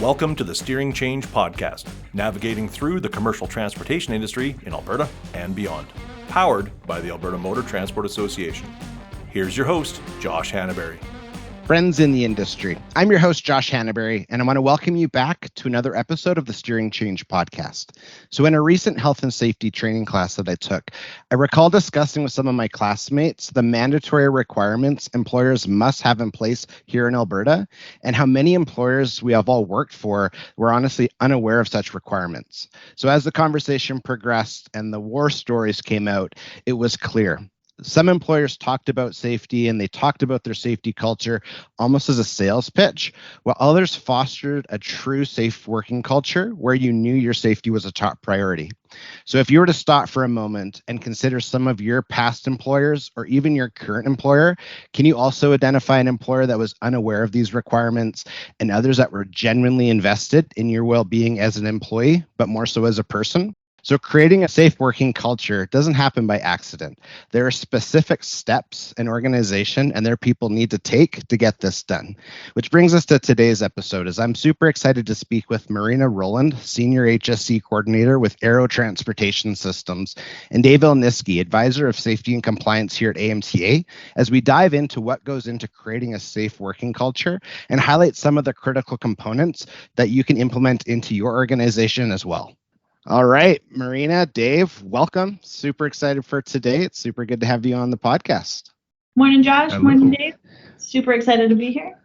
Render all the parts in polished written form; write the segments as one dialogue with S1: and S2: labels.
S1: Welcome to the Steering Change Podcast, navigating through the commercial transportation industry in Alberta and beyond. Powered by the Alberta Motor Transport Association. Here's your host, Josh Hannaberry.
S2: Friends in the industry. I'm your host, Josh Hannaberry, and I want to welcome you back to another episode of the Steering Change Podcast. So in a recent health and safety training class that I took, I recall discussing with some of my classmates the mandatory requirements employers must have in place here in Alberta, and how many employers we have all worked for were honestly unaware of such requirements. So as the conversation progressed and the war stories came out, it was clear. Some employers talked about safety and they talked about their safety culture almost as a sales pitch, while others fostered a true safe working culture where you knew your safety was a top priority. So if you were to stop for a moment and consider some of your past employers or even your current employer, can you also identify an employer that was unaware of these requirements and others that were genuinely invested in your well-being as an employee, but more so as a person? So creating a safe working culture doesn't happen by accident. There are specific steps an organization and their people need to take to get this done. Which brings us to today's episode, as I'm super excited to speak with Maryna Rolland, Senior HSE Coordinator with Aero Transportation Systems, and Dave Elniski, Advisor of Safety and Compliance here at AMTA, as we dive into what goes into creating a safe working culture and highlight some of the critical components that you can implement into your organization as well. All right, Maryna, Dave, welcome. Super excited for today. It's super good to have you on the podcast.
S3: Morning, Josh.
S4: Hello.
S3: Morning, Dave. Super excited to be here.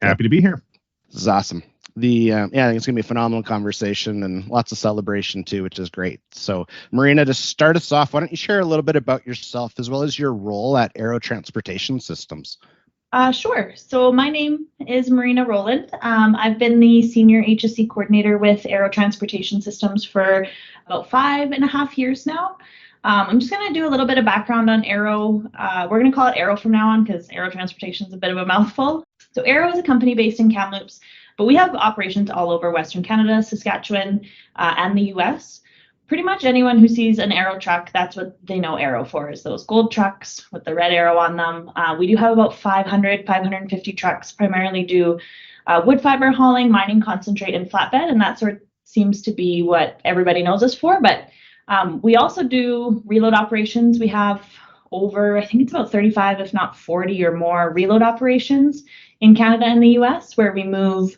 S4: Happy to be here.
S2: This is awesome. I think it's going to be a phenomenal conversation and lots of celebration too, which is great. So, Maryna, to start us off, why don't you share a little bit about yourself as well as your role at Aero Transportation Systems?
S3: Sure. So my name is Maryna Rolland. I've been the Senior HSE Coordinator with Aero Transportation Systems for about 5.5 years now. I'm just going to do a little bit of background on Aero. We're going to call it Aero from now on because Aero Transportation is a bit of a mouthful. So Aero is a company based in Kamloops, but we have operations all over Western Canada, Saskatchewan, and the US. Pretty much anyone who sees an Aero truck, that's what they know Aero for, is those gold trucks with the red arrow on them. We do have about 550 trucks, primarily do wood fiber hauling, mining concentrate, and flatbed, and that sort of seems to be what everybody knows us for. But we also do reload operations. We have over, I think it's about 35, if not 40 or more reload operations in Canada and the US, where we move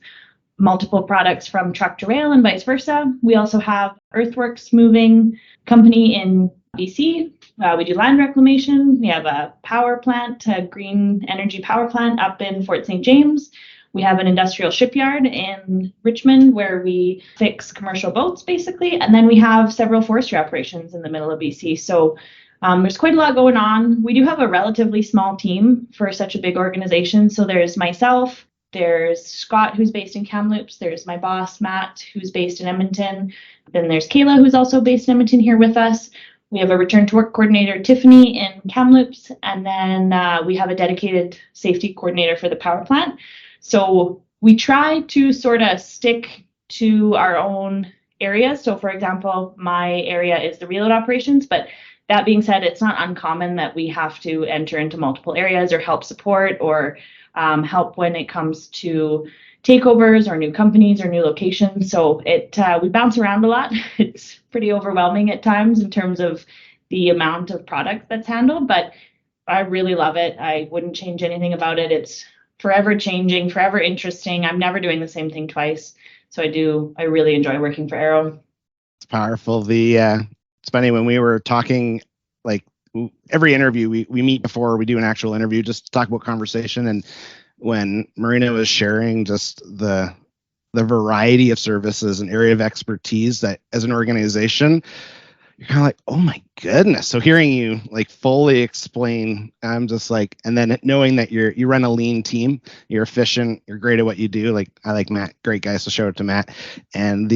S3: multiple products from truck to rail and vice versa. We also have earthworks moving company in BC. We do land reclamation. We have a power plant, a green energy power plant up in Fort St. James. We have an industrial shipyard in Richmond where we fix commercial boats basically. And then we have several forestry operations in the middle of BC. So there's quite a lot going on. We do have a relatively small team for such a big organization. So there's myself, there's Scott, who's based in Kamloops. There's my boss, Matt, who's based in Edmonton. Then there's Kayla, who's also based in Edmonton here with us. We have a return to work coordinator, Tiffany, in Kamloops. And then we have a dedicated safety coordinator for the power plant. So we try to sort of stick to our own areas. So for example, my area is the reload operations, but that being said, it's not uncommon that we have to enter into multiple areas or help support or help when it comes to takeovers or new companies or new locations. So we bounce around a lot. It's pretty overwhelming at times in terms of the amount of product that's handled, but I really love it. I wouldn't change anything about it. It's forever changing, forever interesting. I'm never doing the same thing twice. So I really enjoy working for Aero.
S2: It's powerful. It's funny when we were talking, like every interview we meet before we do an actual interview, just to talk about conversation. And when Maryna was sharing just the variety of services and area of expertise that as an organization, you're kind of like, oh my goodness. So hearing you like fully explain, I'm just like, and then knowing that you run a lean team, you're efficient, you're great at what you do. Like I like Matt, great guy. So shout out to Matt. And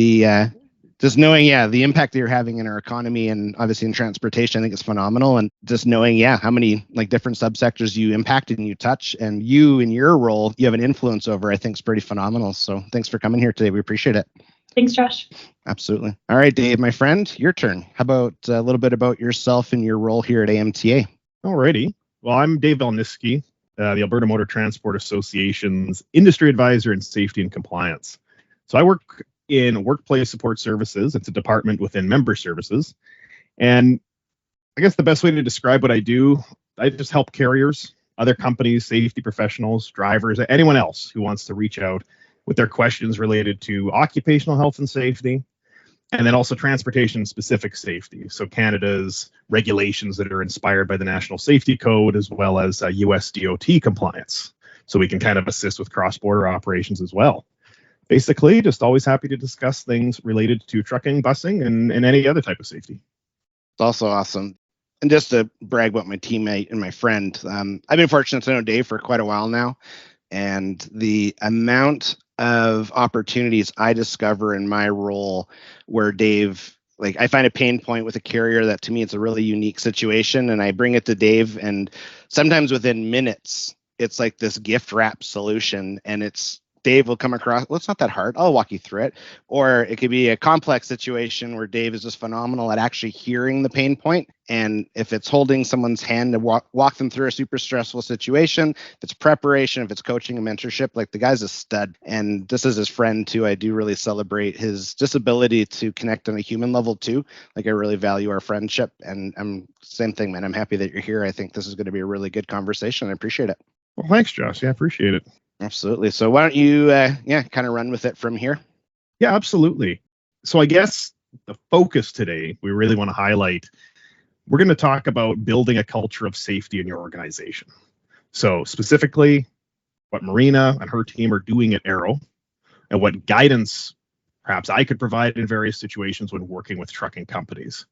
S2: just knowing, the impact that you're having in our economy and obviously in transportation, I think it's phenomenal. And just knowing, how many like different subsectors you impact and you touch, and you in your role, you have an influence over, I think is pretty phenomenal. So thanks for coming here today. We appreciate it.
S3: Thanks, Josh.
S2: Absolutely. All right, Dave, my friend, your turn. How about a little bit about yourself and your role here at AMTA?
S4: Alrighty. Well, I'm Dave Elniski, the Alberta Motor Transport Association's Industry Advisor in Safety and Compliance. So I work in workplace support services. It's a department within member services. And I guess the best way to describe what I do, I just help carriers, other companies, safety professionals, drivers, anyone else who wants to reach out with their questions related to occupational health and safety, and then also transportation specific safety. So Canada's regulations that are inspired by the National Safety Code, as well as US DOT compliance. So we can kind of assist with cross-border operations as well. Basically, just always happy to discuss things related to trucking, busing, and any other type of safety.
S2: It's also awesome. And just to brag about my teammate and my friend, I've been fortunate to know Dave for quite a while now. And the amount of opportunities I discover in my role where Dave, like I find a pain point with a carrier that to me it's a really unique situation, and I bring it to Dave, and sometimes within minutes, it's like this gift wrap solution, and it's Dave will come across, well, it's not that hard. I'll walk you through it. Or it could be a complex situation where Dave is just phenomenal at actually hearing the pain point. And if it's holding someone's hand to walk them through a super stressful situation, if it's preparation, if it's coaching and mentorship, like the guy's a stud. And just as his friend too, I do really celebrate his just ability to connect on a human level too. Like I really value our friendship, and same thing, man. I'm happy that you're here. I think this is going to be a really good conversation. I appreciate it.
S4: Well, thanks, Josh. Yeah, I appreciate it.
S2: Absolutely. So why don't you, kind of run with it from here?
S4: Yeah, absolutely. So I guess the focus today, we really want to highlight, we're going to talk about building a culture of safety in your organization. So specifically, what Maryna and her team are doing at Aero, and what guidance perhaps I could provide in various situations when working with trucking companies.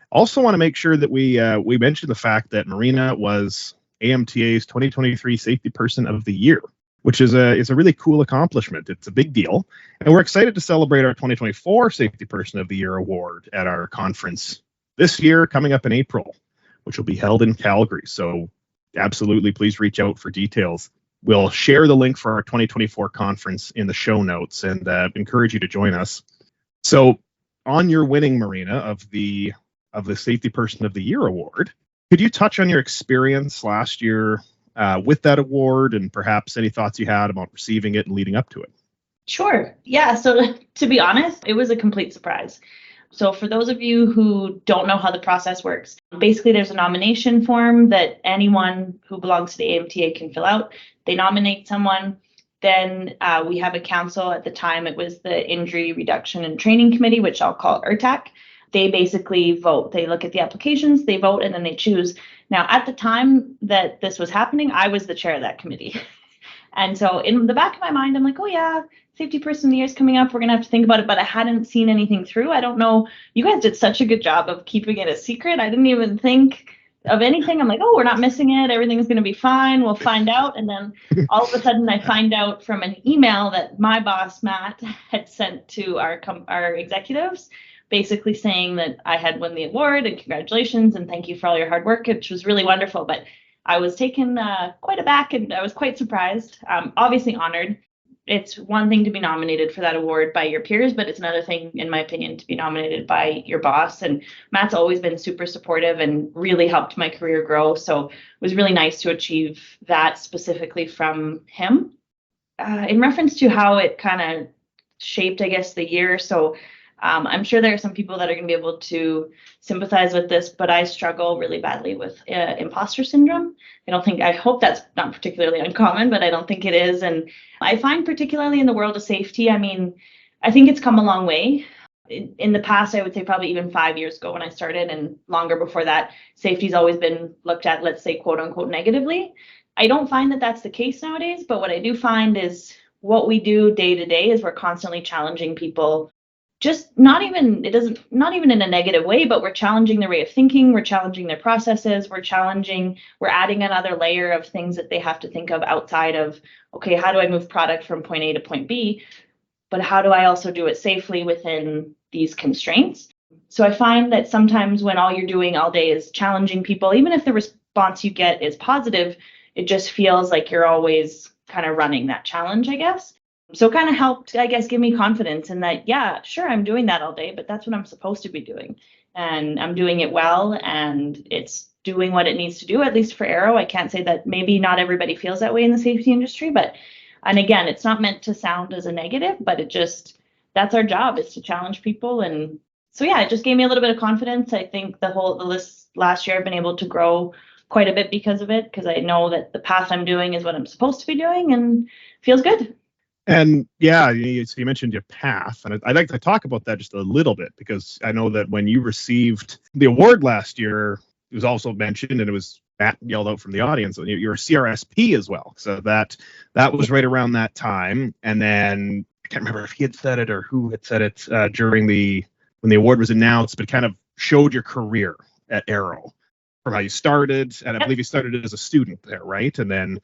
S4: Also want to make sure that we mention the fact that Maryna was AMTA's 2023 Safety Person of the Year, which is a really cool accomplishment. It's a big deal. And we're excited to celebrate our 2024 Safety Person of the Year award at our conference this year, coming up in April, which will be held in Calgary. So absolutely, please reach out for details. We'll share the link for our 2024 conference in the show notes, and encourage you to join us. So on your winning, Maryna, of the Safety Person of the Year award, could you touch on your experience last year with that award, and perhaps any thoughts you had about receiving it and leading up to it?
S3: Sure. Yeah. So to be honest, it was a complete surprise. So for those of you who don't know how the process works, basically there's a nomination form that anyone who belongs to the AMTA can fill out. They nominate someone. Then we have a council. At the time, it was the Injury Reduction and Training Committee, which I'll call IRTAC. They basically vote. They look at the applications, they vote, and then they choose. Now, at the time that this was happening, I was the chair of that committee. And so in the back of my mind, I'm like, oh yeah, Safety Person of the Year is coming up. We're going to have to think about it. But I hadn't seen anything through. I don't know. You guys did such a good job of keeping it a secret. I didn't even think of anything. I'm like, oh, we're not missing it. Everything's going to be fine. We'll find out. And then all of a sudden I find out from an email that my boss, Matt, had sent to our executives, basically saying that I had won the award and congratulations and thank you for all your hard work, which was really wonderful. But I was taken quite aback, and I was quite surprised, obviously honored. It's one thing to be nominated for that award by your peers, but it's another thing, in my opinion, to be nominated by your boss. And Matt's always been super supportive and really helped my career grow. So it was really nice to achieve that specifically from him. In reference to how it kind of shaped, I guess, the year. So I'm sure there are some people that are going to be able to sympathize with this, but I struggle really badly with imposter syndrome. I hope that's not particularly uncommon, but I don't think it is. And I find particularly in the world of safety, I think it's come a long way. In the past, I would say probably even 5 years ago when I started, and longer before that, safety's always been looked at, let's say, quote unquote, negatively. I don't find that that's the case nowadays, but what I do find is what we do day to day is we're constantly challenging people. Just not even in a negative way, but we're challenging their way of thinking, we're challenging their processes, we're adding another layer of things that they have to think of outside of, okay, how do I move product from point A to point B? But how do I also do it safely within these constraints? So I find that sometimes when all you're doing all day is challenging people, even if the response you get is positive, it just feels like you're always kind of running that challenge, I guess. So it kind of helped, I guess, give me confidence in that, yeah, sure, I'm doing that all day, but that's what I'm supposed to be doing. And I'm doing it well, and it's doing what it needs to do, at least for Aero. I can't say that maybe not everybody feels that way in the safety industry, and again, it's not meant to sound as a negative, but it just, that's our job, is to challenge people. And so, yeah, it just gave me a little bit of confidence. I think the list last year, I've been able to grow quite a bit because of it, because I know that the path I'm doing is what I'm supposed to be doing and feels good.
S4: And yeah, you mentioned your path, and I'd like to talk about that just a little bit, because I know that when you received the award last year, it was also mentioned, and it was Matt yelled out from the audience, you're a CRSP as well. So that was right around that time. And then I can't remember if he had said it or who had said it when the award was announced, but it kind of showed your career at Arrow from how you started. And I believe you started as a student there, right? And then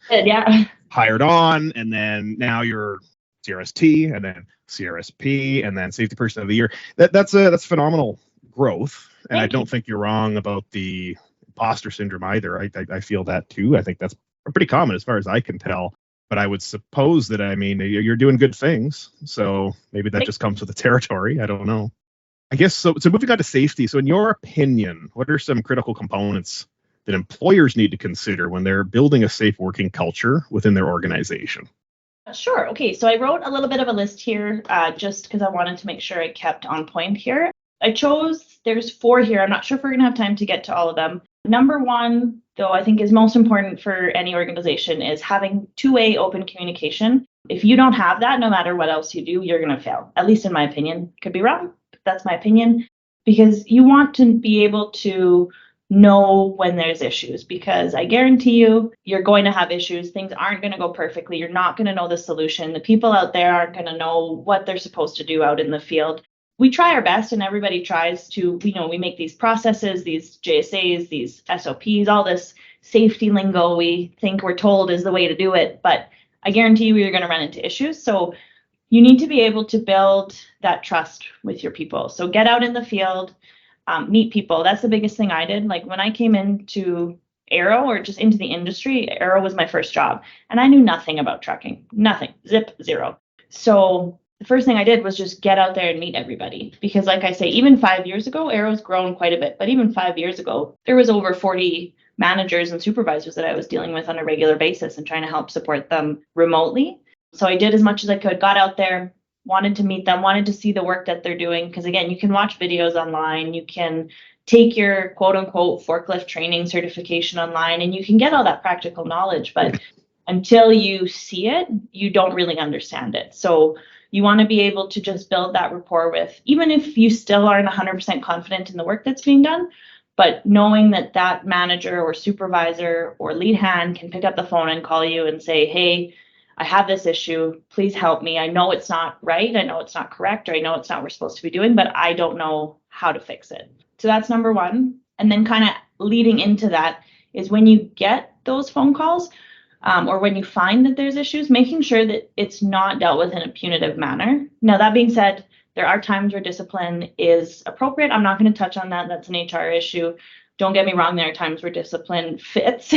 S4: hired on, and then now you're CRST, and then CRSP, and then Safety Person of the Year. That's phenomenal growth. And I don't think you're wrong about the imposter syndrome either. I feel that too. I think that's pretty common as far as I can tell. But I would suppose that, I mean, you're doing good things. So maybe that just comes with the territory. I don't know. I guess so. So moving on to safety. So in your opinion, what are some critical components that employers need to consider when they're building a safe working culture within their organization?
S3: Sure. Okay. So I wrote a little bit of a list here just because I wanted to make sure I kept on point here. There's 4 here. I'm not sure if we're going to have time to get to all of them. Number 1, though, I think is most important for any organization, is having two-way open communication. If you don't have that, no matter what else you do, you're going to fail, at least in my opinion. Could be wrong, but that's my opinion, because you want to be able to know when there's issues, because I guarantee you're going to have issues. Things aren't going to go perfectly. You're not going to know the solution. The people out there aren't going to know what they're supposed to do out in the field. We try our best, and everybody tries to, we make these processes, these JSAs, these SOPs, all this safety lingo we think we're told is the way to do it. But I guarantee you're going to run into issues. So you need to be able to build that trust with your people. So get out in the field, meet people. That's the biggest thing I did. Like when I came into Arrow, or just into the industry, Arrow was my first job, and I knew nothing about trucking, nothing, zero. So the first thing I did was just get out there and meet everybody, because like I say, even 5 years ago, Arrow's grown quite a bit, but even 5 years ago, there was over 40 managers and supervisors that I was dealing with on a regular basis and trying to help support them remotely. So I did as much as I could, got out there, wanted to meet them, wanted to see the work that they're doing. Because again, you can watch videos online, you can take your quote unquote forklift training certification online, and you can get all that practical knowledge. But until you see it, you don't really understand it. So you want to be able to just build that rapport with, even if you still aren't 100% confident in the work that's being done, but knowing that that manager or supervisor or lead hand can pick up the phone and call you and say, hey, I have this issue, please help me. I know it's not right, I know it's not correct, or I know it's not what we're supposed to be doing, but I don't know how to fix it. So that's number 1. And then kind of leading into that is when you get those phone calls, or when you find that there's issues, making sure that it's not dealt with in a punitive manner. Now, that being said, there are times where discipline is appropriate. I'm not going to touch on that. That's an HR issue. Don't get me wrong, there are times where discipline fits.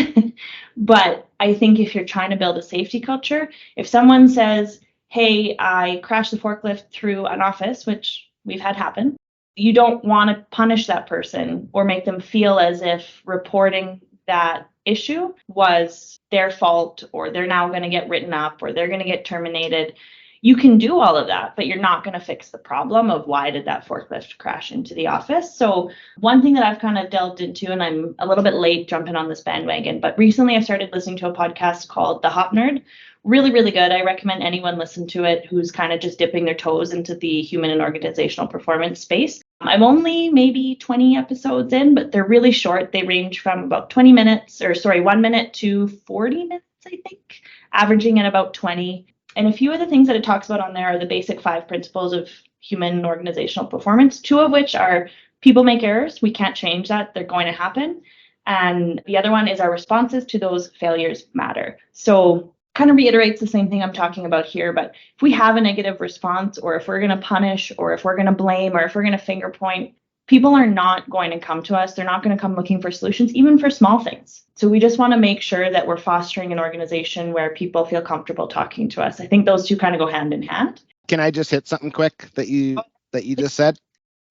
S3: But I think if you're trying to build a safety culture, if someone says, hey, I crashed the forklift through an office, which we've had happen, you don't want to punish that person or make them feel as if reporting that issue was their fault, or they're now going to get written up, or they're going to get terminated. You can do all of that, but you're not going to fix the problem of why did that forklift crash into the office. So one thing that I've kind of delved into, and I'm a little bit late jumping on this bandwagon, but recently I started listening to a podcast called The Hop Nerd. Really, really good. I recommend anyone listen to it who's kind of just dipping their toes into the human and organizational performance space. I'm only maybe 20 episodes in, but they're really short. They range from about 1 minute to 40 minutes, I think, averaging at about 20. And a few of the things that it talks about on there are the basic 5 principles of human and organizational performance, 2 of which are people make errors. We can't change that. They're going to happen. And the other one is our responses to those failures matter. So kind of reiterates the same thing I'm talking about here, but if we have a negative response, or if we're going to punish, or if we're going to blame, or if we're going to finger point, people are not going to come to us. They're not going to come looking for solutions, even for small things. So we just want to make sure that we're fostering an organization where people feel comfortable talking to us. I think those 2 kind of go hand in hand.
S2: Can I just hit something quick that you just said?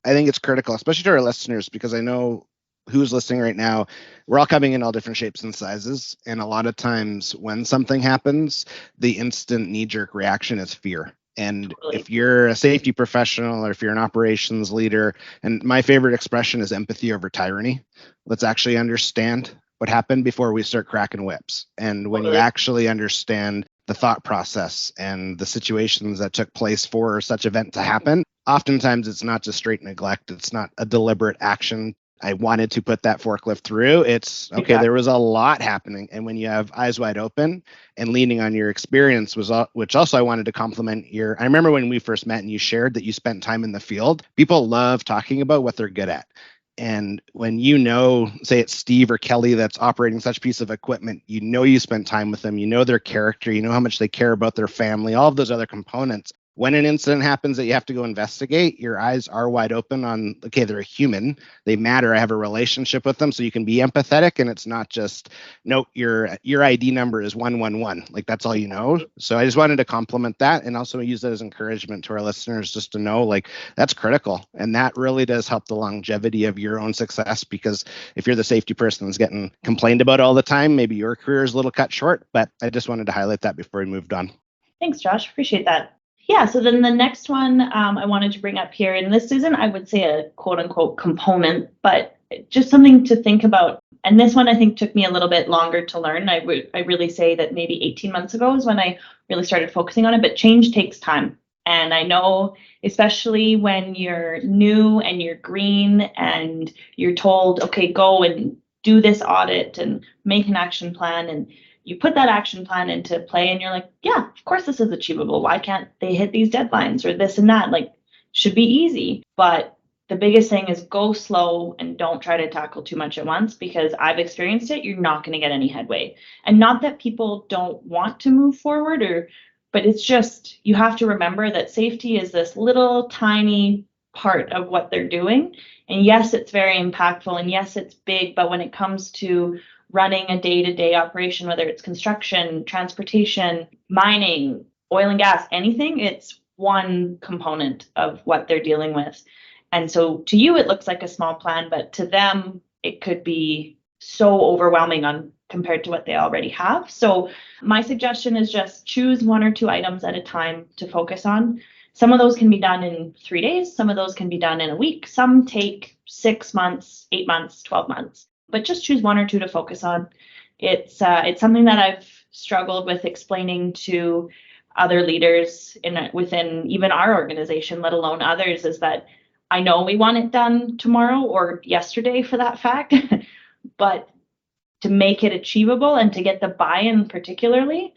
S2: I think it's critical, especially to our listeners, because I know who's listening right now, we're all coming in all different shapes and sizes. And a lot of times when something happens, the instant knee-jerk reaction is fear. And
S3: Totally.
S2: if you're a safety professional or if you're an operations leader, and my favorite expression is empathy over tyranny. Let's actually understand what happened before we start cracking whips. And when you
S3: Totally.
S2: actually understand the thought process and the situations that took place for such event to happen, oftentimes it's not just straight neglect. It's not a deliberate action. I wanted to put that forklift through. It's okay.
S3: Exactly.
S2: There was a lot happening. And when you have eyes wide open and leaning on your experience which also I wanted to compliment I remember when we first met and you shared that you spent time in the field. People love talking about what they're good at. And when say it's Steve or Kelly that's operating such piece of equipment, you spent time with them, their character, how much they care about their family, all of those other components. When an incident happens that you have to go investigate, your eyes are wide open on, okay, they're a human, they matter, I have a relationship with them, so you can be empathetic, and it's not just, no, your ID number is 111, like that's all you know. So I just wanted to compliment that and also use that as encouragement to our listeners just to know, like, that's critical, and that really does help the longevity of your own success, because if you're the safety person that's getting complained about all the time, maybe your career is a little cut short, but I just wanted to highlight that before we moved on.
S3: Thanks, Josh. Appreciate that. Yeah, so then the next one I wanted to bring up here, and this isn't, I would say, a quote unquote component, but just something to think about. And this one I think took me a little bit longer to learn. I really say that maybe 18 months ago is when I really started focusing on it, but change takes time. And I know, especially when you're new and you're green and you're told, okay, go and do this audit and make an action plan, and you put that action plan into play and you're like, yeah, of course this is achievable. Why can't they hit these deadlines or this and that? Like, should be easy. But the biggest thing is go slow and don't try to tackle too much at once, because I've experienced it. You're not going to get any headway. And not that people don't want to move forward, but it's just, you have to remember that safety is this little tiny part of what they're doing. And yes, it's very impactful, and yes, it's big, but when it comes to running a day-to-day operation, whether it's construction, transportation, mining, oil and gas, anything, it's one component of what they're dealing with. And so to you, it looks like a small plan, but to them, it could be so overwhelming compared to what they already have. So my suggestion is just choose one or two items at a time to focus on. Some of those can be done in 3 days. Some of those can be done in a week. Some take 6 months, 8 months, 12 months. But just choose one or two to focus on. It's something that I've struggled with explaining to other leaders within even our organization, let alone others, is that I know we want it done tomorrow or yesterday for that fact, but to make it achievable and to get the buy-in particularly,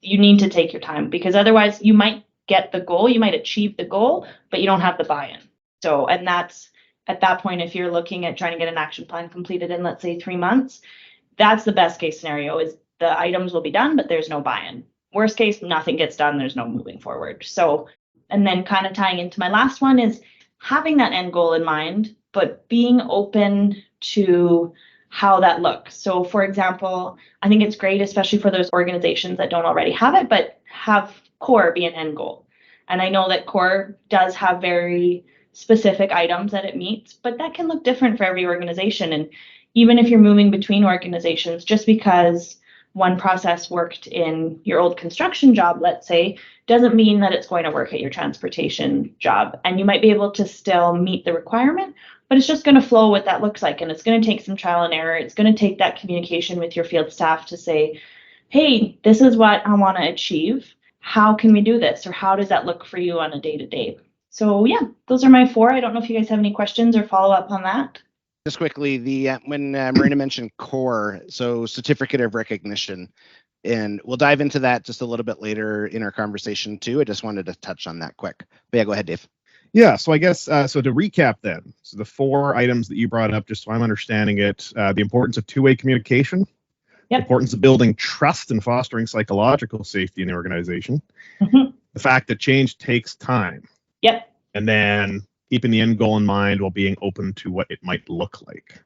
S3: you need to take your time, because otherwise you might get the goal, you might achieve the goal, but you don't have the buy-in. So, and that's, at that point, if you're looking at trying to get an action plan completed in, let's say, 3 months, that's the best case scenario, is the items will be done, but there's no buy-in. Worst case, nothing gets done, there's no moving forward. So, and then kind of tying into my last one is having that end goal in mind, but being open to how that looks. So for example, I think it's great, especially for those organizations that don't already have it, but have core be an end goal. And I know that core does have very specific items that it meets, but that can look different for every organization. And even if you're moving between organizations, just because one process worked in your old construction job, let's say, doesn't mean that it's going to work at your transportation job. And you might be able to still meet the requirement, but it's just going to flow what that looks like. And it's going to take some trial and error. It's going to take that communication with your field staff to say, hey, this is what I want to achieve. How can we do this? Or how does that look for you on a day-to-day? So yeah, those are my 4. I don't know if you guys have any questions or follow up on that.
S2: Just quickly, when Maryna mentioned core, so certificate of recognition, and we'll dive into that just a little bit later in our conversation too. I just wanted to touch on that quick. But yeah, go ahead, Dave.
S4: Yeah, so I guess, so to recap then, so the 4 items that you brought up, just so I'm understanding it, the importance of two-way communication, the importance of building trust and fostering psychological safety in the organization, the fact that change takes time, and then keeping the end goal in mind while being open to what it might look like.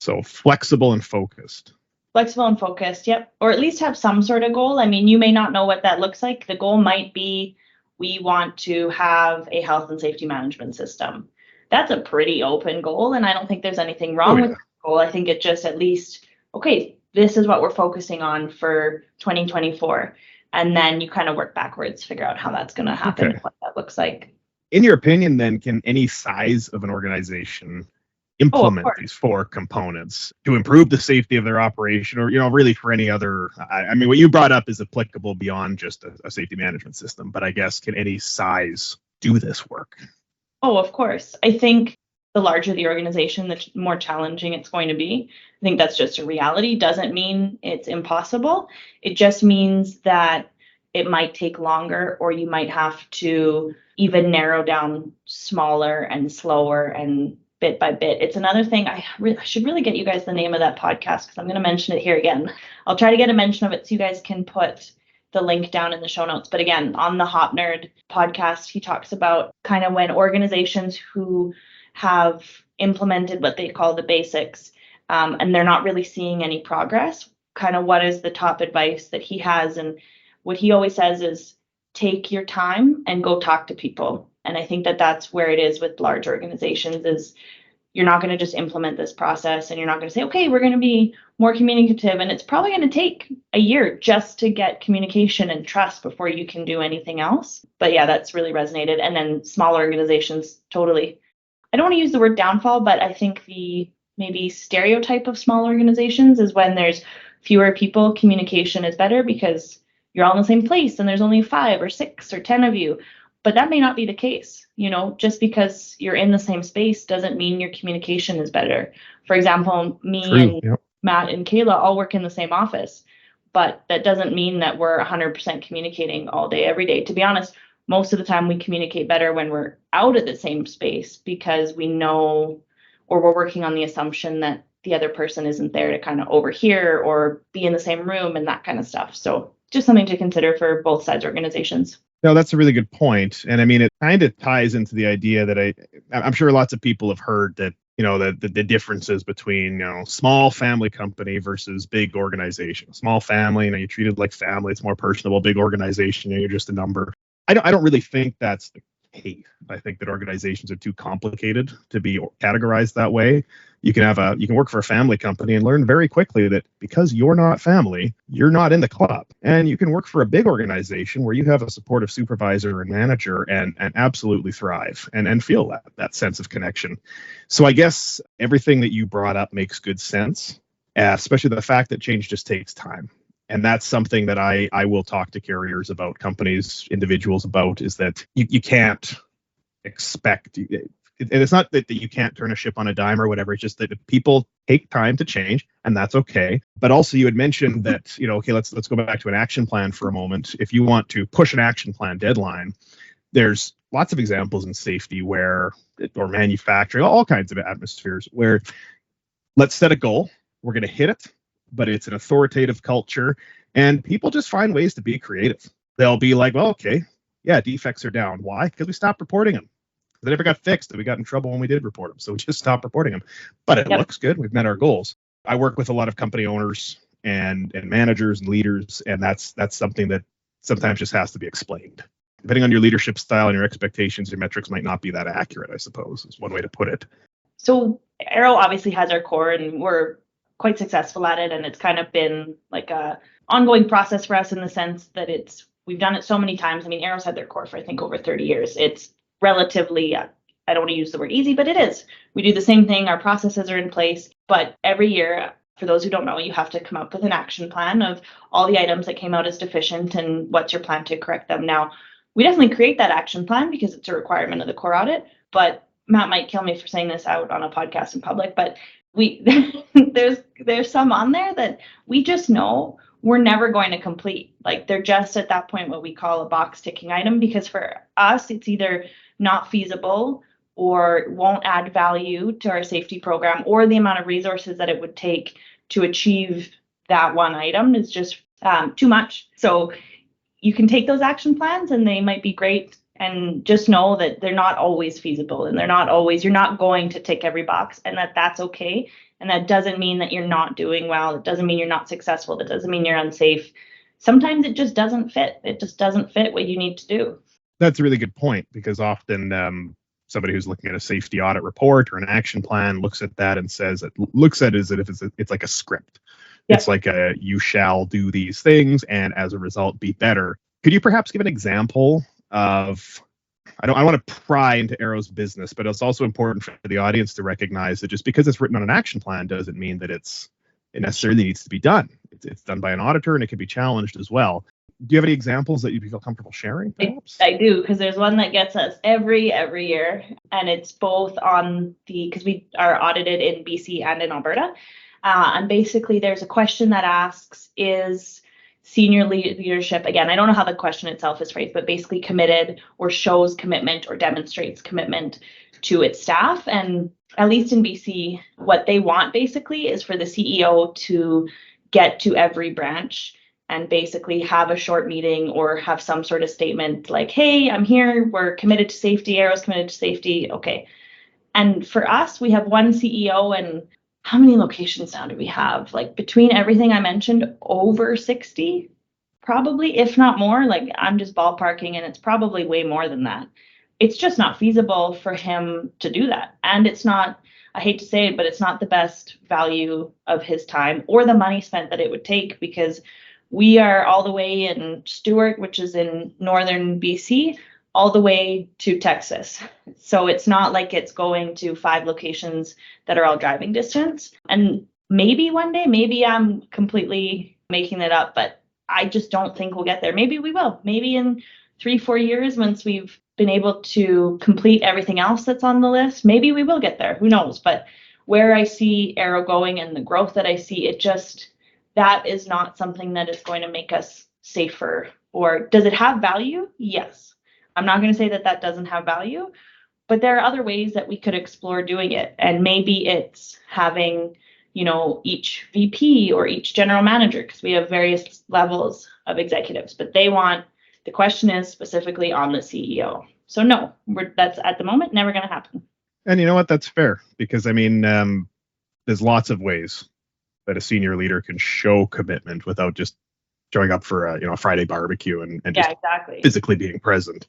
S4: So flexible and focused.
S3: Flexible and focused, or at least have some sort of goal. I mean, you may not know what that looks like. The goal might be, we want to have a health and safety management system. That's a pretty open goal, and I don't think there's anything wrong with the goal. I think it just, at least, okay, this is what we're focusing on for 2024. And then you kind of work backwards, figure out how that's going to happen,
S4: Okay.
S3: what that looks like.
S4: In your opinion, then, can any size of an organization implement these 4 components to improve the safety of their operation, or, really for any other? I mean, what you brought up is applicable beyond just a safety management system, but I guess, can any size do this work?
S3: Oh, of course. I think the larger the organization, the more challenging it's going to be. I think that's just a reality. Doesn't mean it's impossible. It just means that it might take longer, or you might have to even narrow down smaller and slower and bit by bit. It's another thing. I should really get you guys the name of that podcast, because I'm going to mention it here again. I'll try to get a mention of it so you guys can put the link down in the show notes. But again, on the Hop Nerd podcast, he talks about kind of when organizations who have implemented what they call the basics, and they're not really seeing any progress, kind of what is the top advice that he has. And what he always says is, take your time and go talk to people. And I think that that's where it is with large organizations, is you're not going to just implement this process and you're not going to say, okay, we're going to be more communicative. And it's probably going to take a year just to get communication and trust before you can do anything else. But yeah, that's really resonated. And then smaller organizations, totally. I don't want to use the word downfall, but I think the maybe stereotype of small organizations is when there's fewer people, communication is better because you're all in the same place and there's only 5 or 6 or 10 of you. But that may not be the case. Just because you're in the same space doesn't mean your communication is better. For example, me and Matt and Kayla all work in the same office, but that doesn't mean that we're 100% communicating all day, every day. To be honest, most of the time we communicate better when we're out of the same space, because we know, or we're working on the assumption that the other person isn't there to kind of overhear or be in the same room and that kind of stuff. So just something to consider for both sides organizations.
S4: No, that's a really good point. And I mean, it kind of ties into the idea that I'm sure lots of people have heard that, the differences between, small family company versus big organization. Small family, you're treated like family. It's more personable. Big organization, you're just a number. I don't really think that's the case. I think that organizations are too complicated to be categorized that way. You can work for a family company and learn very quickly that because you're not family, you're not in the club. And you can work for a big organization where you have a supportive supervisor and manager and absolutely thrive and feel that sense of connection. So I guess everything that you brought up makes good sense, especially the fact that change just takes time. And that's something that I will talk to carriers about, companies, individuals about, is that you can't expect, and it's not that you can't turn a ship on a dime or whatever. It's just that people take time to change, and that's okay. But also, you had mentioned that, okay, let's go back to an action plan for a moment. If you want to push an action plan deadline, there's lots of examples in safety or manufacturing, all kinds of atmospheres where let's set a goal. We're going to hit it, but it's an authoritative culture, and people just find ways to be creative. They'll be like, well, okay, yeah, defects are down. Why? Because we stopped reporting them. They never got fixed, and we got in trouble when we did report them. So we just stopped reporting them. But it looks good. We've met our goals. I work with a lot of company owners and managers and leaders, and that's something that sometimes just has to be explained. Depending on your leadership style and your expectations, your metrics might not be that accurate, I suppose, is one way to put it.
S3: So Arrow obviously has our core, and we're quite successful at it. And it's kind of been like a ongoing process for us in the sense that we've done it so many times. I mean, Arrow's had their core for, I think, over 30 years. It's relatively, I don't want to use the word easy, but it is. We do the same thing. Our processes are in place. But every year, for those who don't know, you have to come up with an action plan of all the items that came out as deficient and what's your plan to correct them. Now, we definitely create that action plan because it's a requirement of the core audit. But Matt might kill me for saying this out on a podcast in public, but there's some on there that we just know we're never going to complete. Like, they're just at that point what we call a box ticking item, because for us, it's either not feasible or won't add value to our safety program, or the amount of resources that it would take to achieve that one item is just too much. So you can take those action plans and they might be great, and just know that they're not always feasible, and you're not going to tick every box, and that's okay. And that doesn't mean that you're not doing well. It doesn't mean you're not successful. That doesn't mean you're unsafe. Sometimes it just doesn't fit. It just doesn't fit what you need to do.
S4: That's a really good point, because often somebody who's looking at a safety audit report or an action plan looks at that and looks at it as if it's like a script.
S3: Yep.
S4: It's like you shall do these things and as a result be better. Could you perhaps give an example of, I don't want to pry into Arrow's business, but it's also important for the audience to recognize that just because it's written on an action plan doesn't mean that it necessarily needs to be done. It's done by an auditor and it can be challenged as well. Do you have any examples that you feel comfortable sharing, perhaps?
S3: I do, because there's one that gets us every year, and it's both on because we are audited in BC and in Alberta. And basically, there's a question that asks, is senior leadership, again, I don't know how the question itself is phrased, but basically committed or shows commitment or demonstrates commitment to its staff. And at least in BC, what they want basically is for the CEO to get to every branch and basically have a short meeting or have some sort of statement like, hey, I'm here, we're committed to safety, Arrow's committed to safety, okay. And for us, we have one CEO, and how many locations now do we have? Like between everything I mentioned, over 60, probably, if not more. Like I'm just ballparking, and it's probably way more than that. It's just not feasible for him to do that. And it's not, I hate to say it, but it's not the best value of his time or the money spent that it would take, because we are all the way in Stewart, which is in northern BC, all the way to Texas. So it's not like it's going to 5 locations that are all driving distance. And maybe one day, maybe I'm completely making it up, but I just don't think we'll get there. Maybe we will. Maybe in 3-4 years, once we've been able to complete everything else that's on the list, maybe we will get there. Who knows? But where I see Arrow going and the growth that I see, that is not something that is going to make us safer. Or does it have value? Yes. I'm not going to say that that doesn't have value, but there are other ways that we could explore doing it. And maybe it's having, each VP or each general manager, because we have various levels of executives, but the question is specifically on the CEO. So no, that's at the moment never going to happen.
S4: And you know what? That's fair, because there's lots of ways that a senior leader can show commitment without just showing up for a Friday barbecue and just
S3: exactly.
S4: physically being present.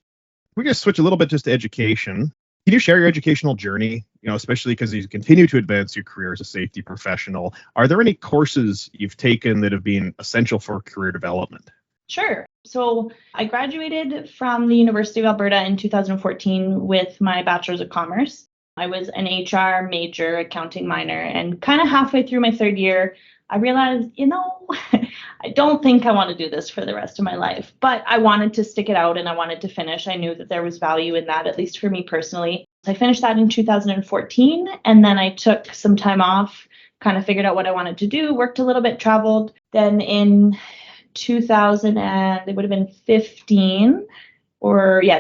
S4: We're going to switch a little bit just to education. Can you share your educational journey, especially because you continue to advance your career as a safety professional? Are there any courses you've taken that have been essential for career development?
S3: Sure. So I graduated from the University of Alberta in 2014 with my Bachelor's of Commerce. I was an HR major, accounting minor, and kind of halfway through my third year, I realized, I don't think I want to do this for the rest of my life, but I wanted to stick it out and I wanted to finish. I knew that there was value in that, at least for me personally. I finished that in 2014, and then I took some time off, kind of figured out what I wanted to do, worked a little bit, traveled. Then in 2015,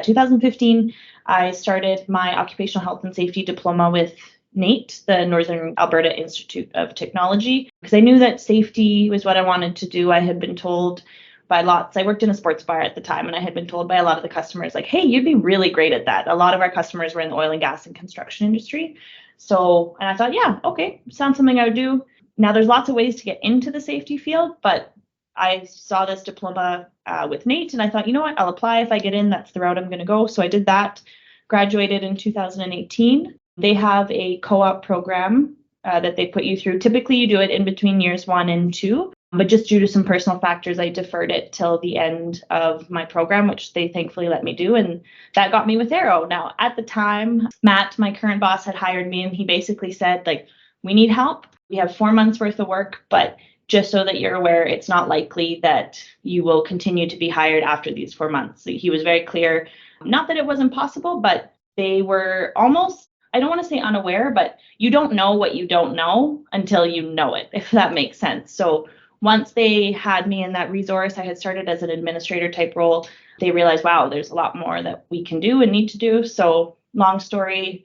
S3: 2015, I started my occupational health and safety diploma with NAIT, the Northern Alberta Institute of Technology, because I knew that safety was what I wanted to do. I had been told by lots, I worked in a sports bar at the time, and I had been told by a lot of the customers, like, hey, you'd be really great at that. A lot of our customers were in the oil and gas and construction industry. So, and I thought, yeah, okay, sounds something I would do. Now there's lots of ways to get into the safety field, but I saw this diploma with NAIT, and I thought, you know what, I'll apply. If I get in, that's the route I'm going to go. So I did that, graduated in 2018. They have a co-op program that they put you through. Typically, you do it in between years 1 and 2, but just due to some personal factors, I deferred it till the end of my program, which they thankfully let me do, and that got me with Arrow. Now, at the time, Matt, my current boss, had hired me, and he basically said, like, we need help. We have 4 months worth of work, but just so that you're aware, it's not likely that you will continue to be hired after these 4 months. So he was very clear, not that it wasn't possible, but they were almost, I don't want to say unaware, but you don't know what you don't know until you know it, if that makes sense. So once they had me in that resource, I had started as an administrator type role. They realized, wow, there's a lot more that we can do and need to do. So long story,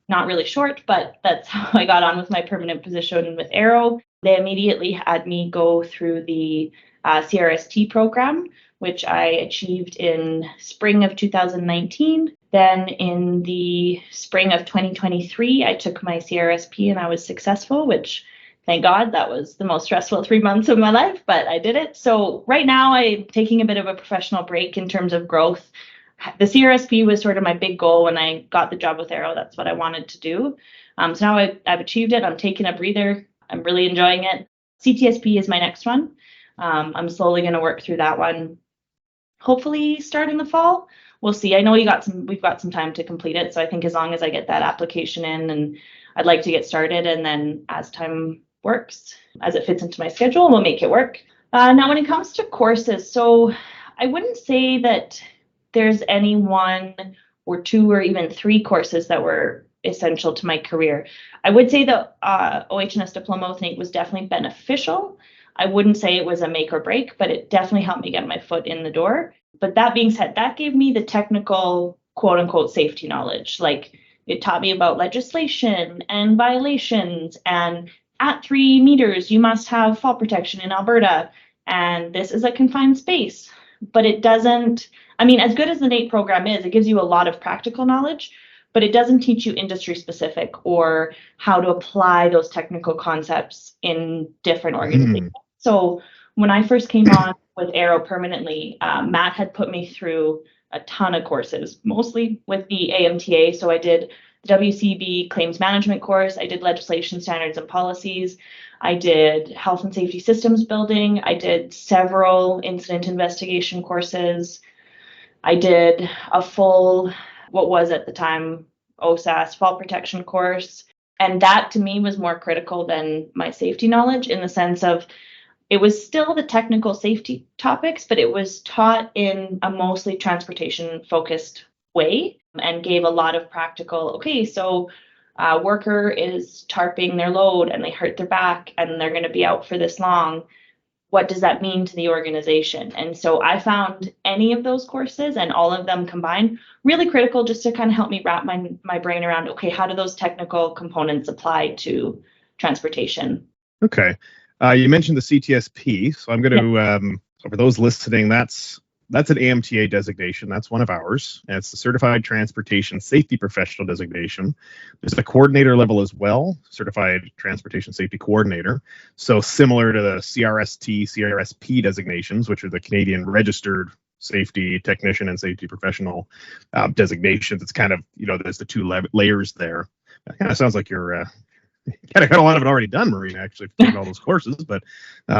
S3: not really short, but that's how I got on with my permanent position with Arrow. They immediately had me go through the CRST program, which I achieved in spring of 2019. Then in the spring of 2023, I took my CRSP and I was successful, which thank God, that was the most stressful 3 months of my life, but I did it. So right now I'm taking a bit of a professional break in terms of growth. The CRSP was sort of my big goal when I got the job with Arrow. That's what I wanted to do. So now I've achieved it. I'm taking a breather. I'm really enjoying it. CTSP is my next one. I'm slowly going to work through that one. Hopefully start in the fall. We'll see. I know we've got some time to complete it. So I think as long as I get that application in, and I'd like to get started, and then as time works, as it fits into my schedule, we'll make it work. Now, when it comes to courses, so I wouldn't say that there's any one or two or even three courses that were essential to my career. I would say the OH&S diploma with NAIT was definitely beneficial. I wouldn't say it was a make or break, but it definitely helped me get my foot in the door. But that being said, that gave me the technical quote unquote safety knowledge. Like, it taught me about legislation and violations, and at 3 meters, you must have fall protection in Alberta. And this is a confined space. But it doesn't, I mean, as good as the NAIT program is, it gives you a lot of practical knowledge, but it doesn't teach you industry specific or how to apply those technical concepts in different organizations. So when I first came on with Aero permanently, Matt had put me through a ton of courses, mostly with the AMTA. So I did the WCB claims management course. I did legislation standards and policies. I did health and safety systems building. I did several incident investigation courses. I did a full, what was at the time, OSAS fall protection course. And that to me was more critical than my safety knowledge, in the sense of it was still the technical safety topics, but it was taught in a mostly transportation focused way and gave a lot of practical, okay, so a worker is tarping their load and they hurt their back and they're going to be out for this long. What does that mean to the organization? And so I found any of those courses and all of them combined really critical, just to kind of help me wrap my brain around, okay, how do those technical components apply to transportation?
S4: Okay. You mentioned the CTSP, so I'm going to, so for those listening, that's an AMTA designation. That's one of ours. And it's the Certified Transportation Safety Professional designation. There's a coordinator level as well, Certified Transportation Safety Coordinator. So similar to the CRST, CRSP designations, which are the Canadian Registered Safety Technician and Safety Professional designations. It's kind of, there's the two layers there. That kind of sounds like you're kind of got a lot of it already done, Maryna, actually, for all those courses. But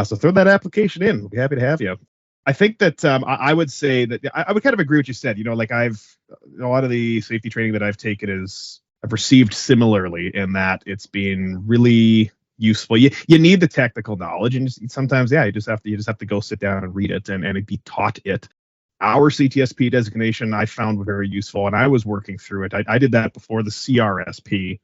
S4: so throw that application in. We'll be happy to have you. I think that I would say that I would kind of agree with what you said. Like a lot of the safety training that I've taken I've received similarly, in that it's been really useful. You need the technical knowledge, and sometimes, you just have to go sit down and read it and be taught it. Our CTSP designation I found very useful, and I was working through it. I did that before the CRSP,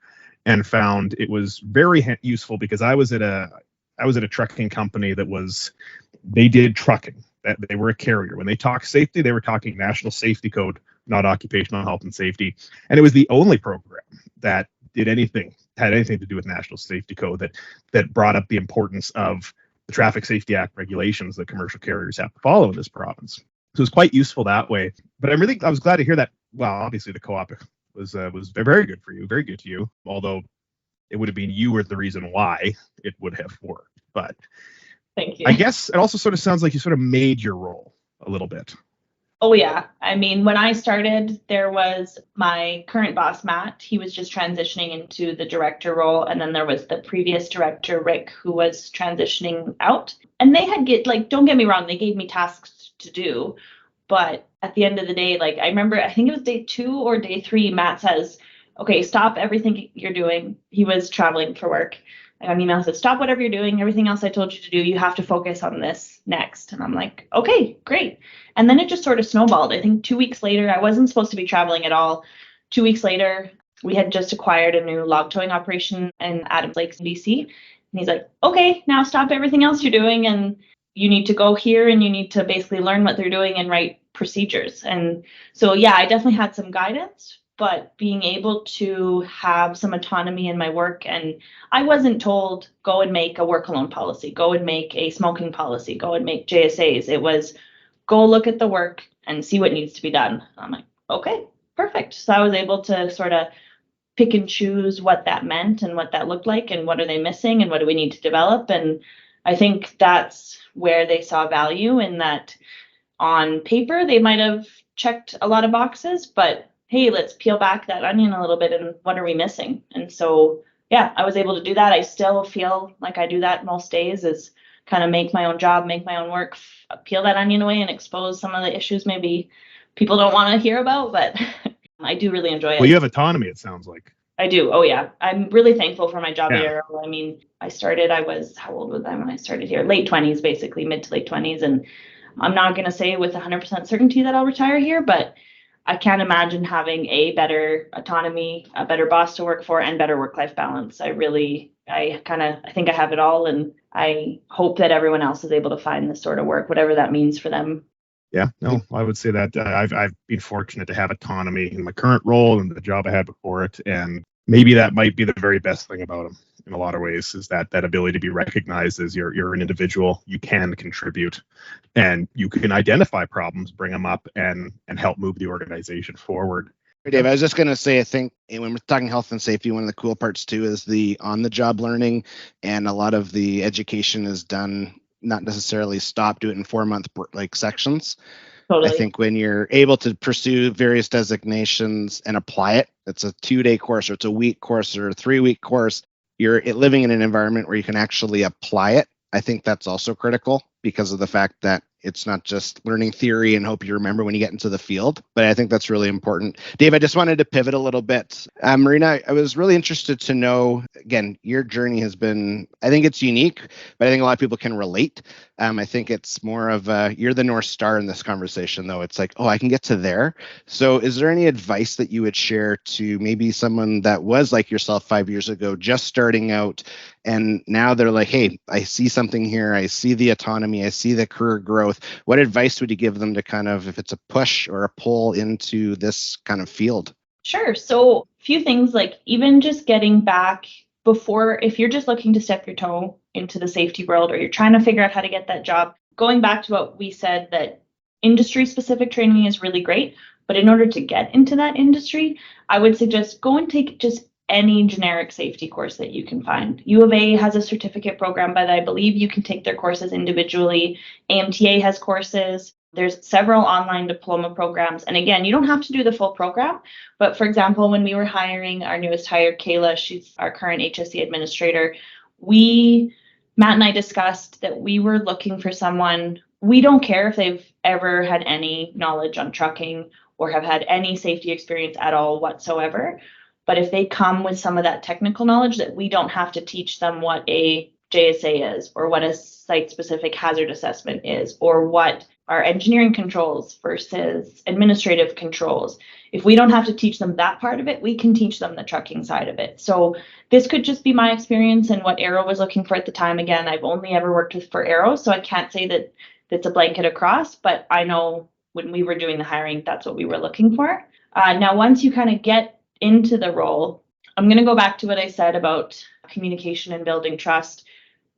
S4: and found it was very useful because I was at a trucking company they did trucking. That they were a carrier. When they talk safety, they were talking National Safety Code, not occupational health and safety. And it was the only program that had anything to do with National Safety Code that brought up the importance of the Traffic Safety Act regulations that commercial carriers have to follow in this province. So it was quite useful that way. But I was glad to hear that. Well, obviously the co-op was very good for you, very good to you. Although it would have been you were the reason why it would have worked. But
S3: thank you.
S4: I guess it also sort of sounds like you sort of made your role a little bit.
S3: Oh, yeah. I mean, when I started, there was my current boss, Matt. He was just transitioning into the director role. And then there was the previous director, Rick, who was transitioning out. And they had don't get me wrong, they gave me tasks to do. But at the end of the day, I remember, I think it was day 2 or day 3, Matt says, okay, stop everything you're doing. He was traveling for work. I got an email that said, stop whatever you're doing. Everything else I told you to do, you have to focus on this next. And I'm like, okay, great. And then it just sort of snowballed. I think 2 weeks later, I wasn't supposed to be traveling at all. 2 weeks later, we had just acquired a new log towing operation in Adams Lake, BC. And he's like, okay, now stop everything else you're doing. And you need to go here and you need to basically learn what they're doing and write procedures. And so, yeah, I definitely had some guidance, but being able to have some autonomy in my work. And I wasn't told, go and make a work alone policy, go and make a smoking policy, go and make JSAs. It was, go look at the work and see what needs to be done. I'm like, okay, perfect. So I was able to sort of pick and choose what that meant and what that looked like and what are they missing and what do we need to develop. And I think that's where they saw value, in that on paper, they might have checked a lot of boxes, but hey, let's peel back that onion a little bit and what are we missing? And so, yeah, I was able to do that. I still feel like I do that most days, is kind of make my own job, make my own work, peel that onion away and expose some of the issues maybe people don't want to hear about, but I do really enjoy it.
S4: Well, you have autonomy, it sounds like.
S3: I do. Oh yeah. I'm really thankful for my job at
S4: Yeah.
S3: Arrow. I mean, how old was I when I started here? Late 20s, basically, mid to late 20s. And I'm not going to say with 100% certainty that I'll retire here, but I can't imagine having a better autonomy, a better boss to work for, and better work-life balance. I think I have it all, and I hope that everyone else is able to find this sort of work, whatever that means for them.
S4: Yeah, no, I would say that I've been fortunate to have autonomy in my current role and the job I had before it, and maybe that might be the very best thing about them in a lot of ways, is that ability to be recognized as you're an individual. You can contribute, and you can identify problems, bring them up, and help move the organization forward.
S2: Dave, I was just going to say, I think when we're talking health and safety, one of the cool parts too is the on-the-job learning, and a lot of the education is done, not necessarily stop, do it in 4-month sections.
S3: Totally.
S2: I think when you're able to pursue various designations and apply it, it's a 2-day course or it's a week course or a 3-week course, you're living in an environment where you can actually apply it. I think that's also critical because of the fact that it's not just learning theory and hope you remember when you get into the field, but I think that's really important. Dave, I just wanted to pivot a little bit. Maryna, I was really interested to know, again, your journey has been, I think it's unique, but I think a lot of people can relate. I think it's more of you're the North Star in this conversation, though. It's like, oh, I can get to there. So is there any advice that you would share to maybe someone that was like yourself 5 years ago, just starting out, and now they're like, hey, I see something here. I see the autonomy. I see the career growth. What advice would you give them to kind of, if it's a push or a pull into this kind of field?
S3: Sure. So a few things, like even just getting back before, if you're just looking to step your toe into the safety world, or you're trying to figure out how to get that job, going back to what we said, that industry specific training is really great. But in order to get into that industry, I would suggest go and take just any generic safety course that you can find. U of A has a certificate program, but I believe you can take their courses individually. AMTA has courses. There's several online diploma programs. And again, you don't have to do the full program. But for example, when we were hiring our newest hire, Kayla, she's our current HSE administrator, Matt and I discussed that we were looking for someone. We don't care if they've ever had any knowledge on trucking or have had any safety experience at all whatsoever. But if they come with some of that technical knowledge, that we don't have to teach them what a JSA is, or what a site-specific hazard assessment is, or what are engineering controls versus administrative controls. If we don't have to teach them that part of it, we can teach them the trucking side of it. So this could just be my experience and what Arrow was looking for at the time. Again, I've only ever worked for Arrow, so I can't say that that's a blanket across, but I know when we were doing the hiring, that's what we were looking for. Now, once you kind of get into the role, I'm going to go back to what I said about communication and building trust.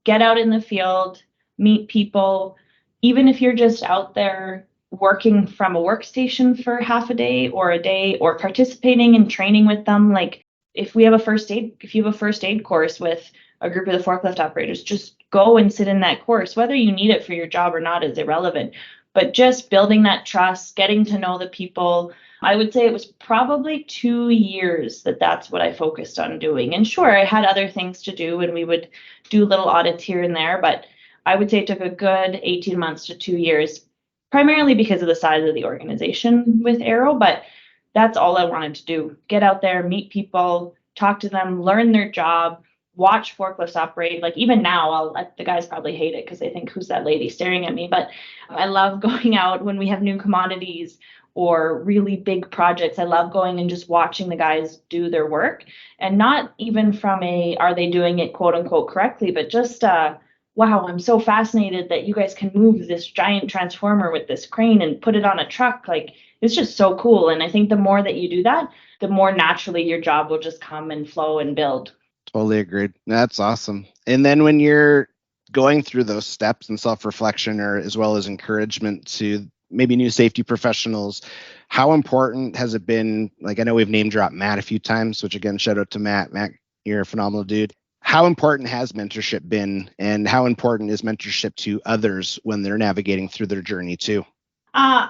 S3: Get out in the field, meet people. Even if you're just out there working from a workstation for half a day, or participating in training with them, like if you have a first aid course with a group of the forklift operators, just go and sit in that course. Whether you need it for your job or not is irrelevant, but just building that trust, getting to know the people. I would say it was probably 2 years that's what I focused on doing. And sure, I had other things to do, and we would do little audits here and there, but I would say it took a good 18 months to 2 years, primarily because of the size of the organization with Arrow. But that's all I wanted to do. Get out there, meet people, talk to them, learn their job, watch forklifts operate. Like even now, the guys probably hate it because they think, who's that lady staring at me? But I love going out when we have new commodities or really big projects. I love going and just watching the guys do their work, and not even from are they doing it quote unquote correctly, but just wow, I'm so fascinated that you guys can move this giant transformer with this crane and put it on a truck. Like, it's just so cool. And I think the more that you do that, the more naturally your job will just come and flow and build.
S2: Totally agreed. That's awesome. And then when you're going through those steps and self-reflection, or as well as encouragement to maybe new safety professionals, how important has it been? Like, I know we've name dropped Matt a few times, which again, shout out to Matt. Matt, you're a phenomenal dude. How important has mentorship been, and how important is mentorship to others when they're navigating through their journey too?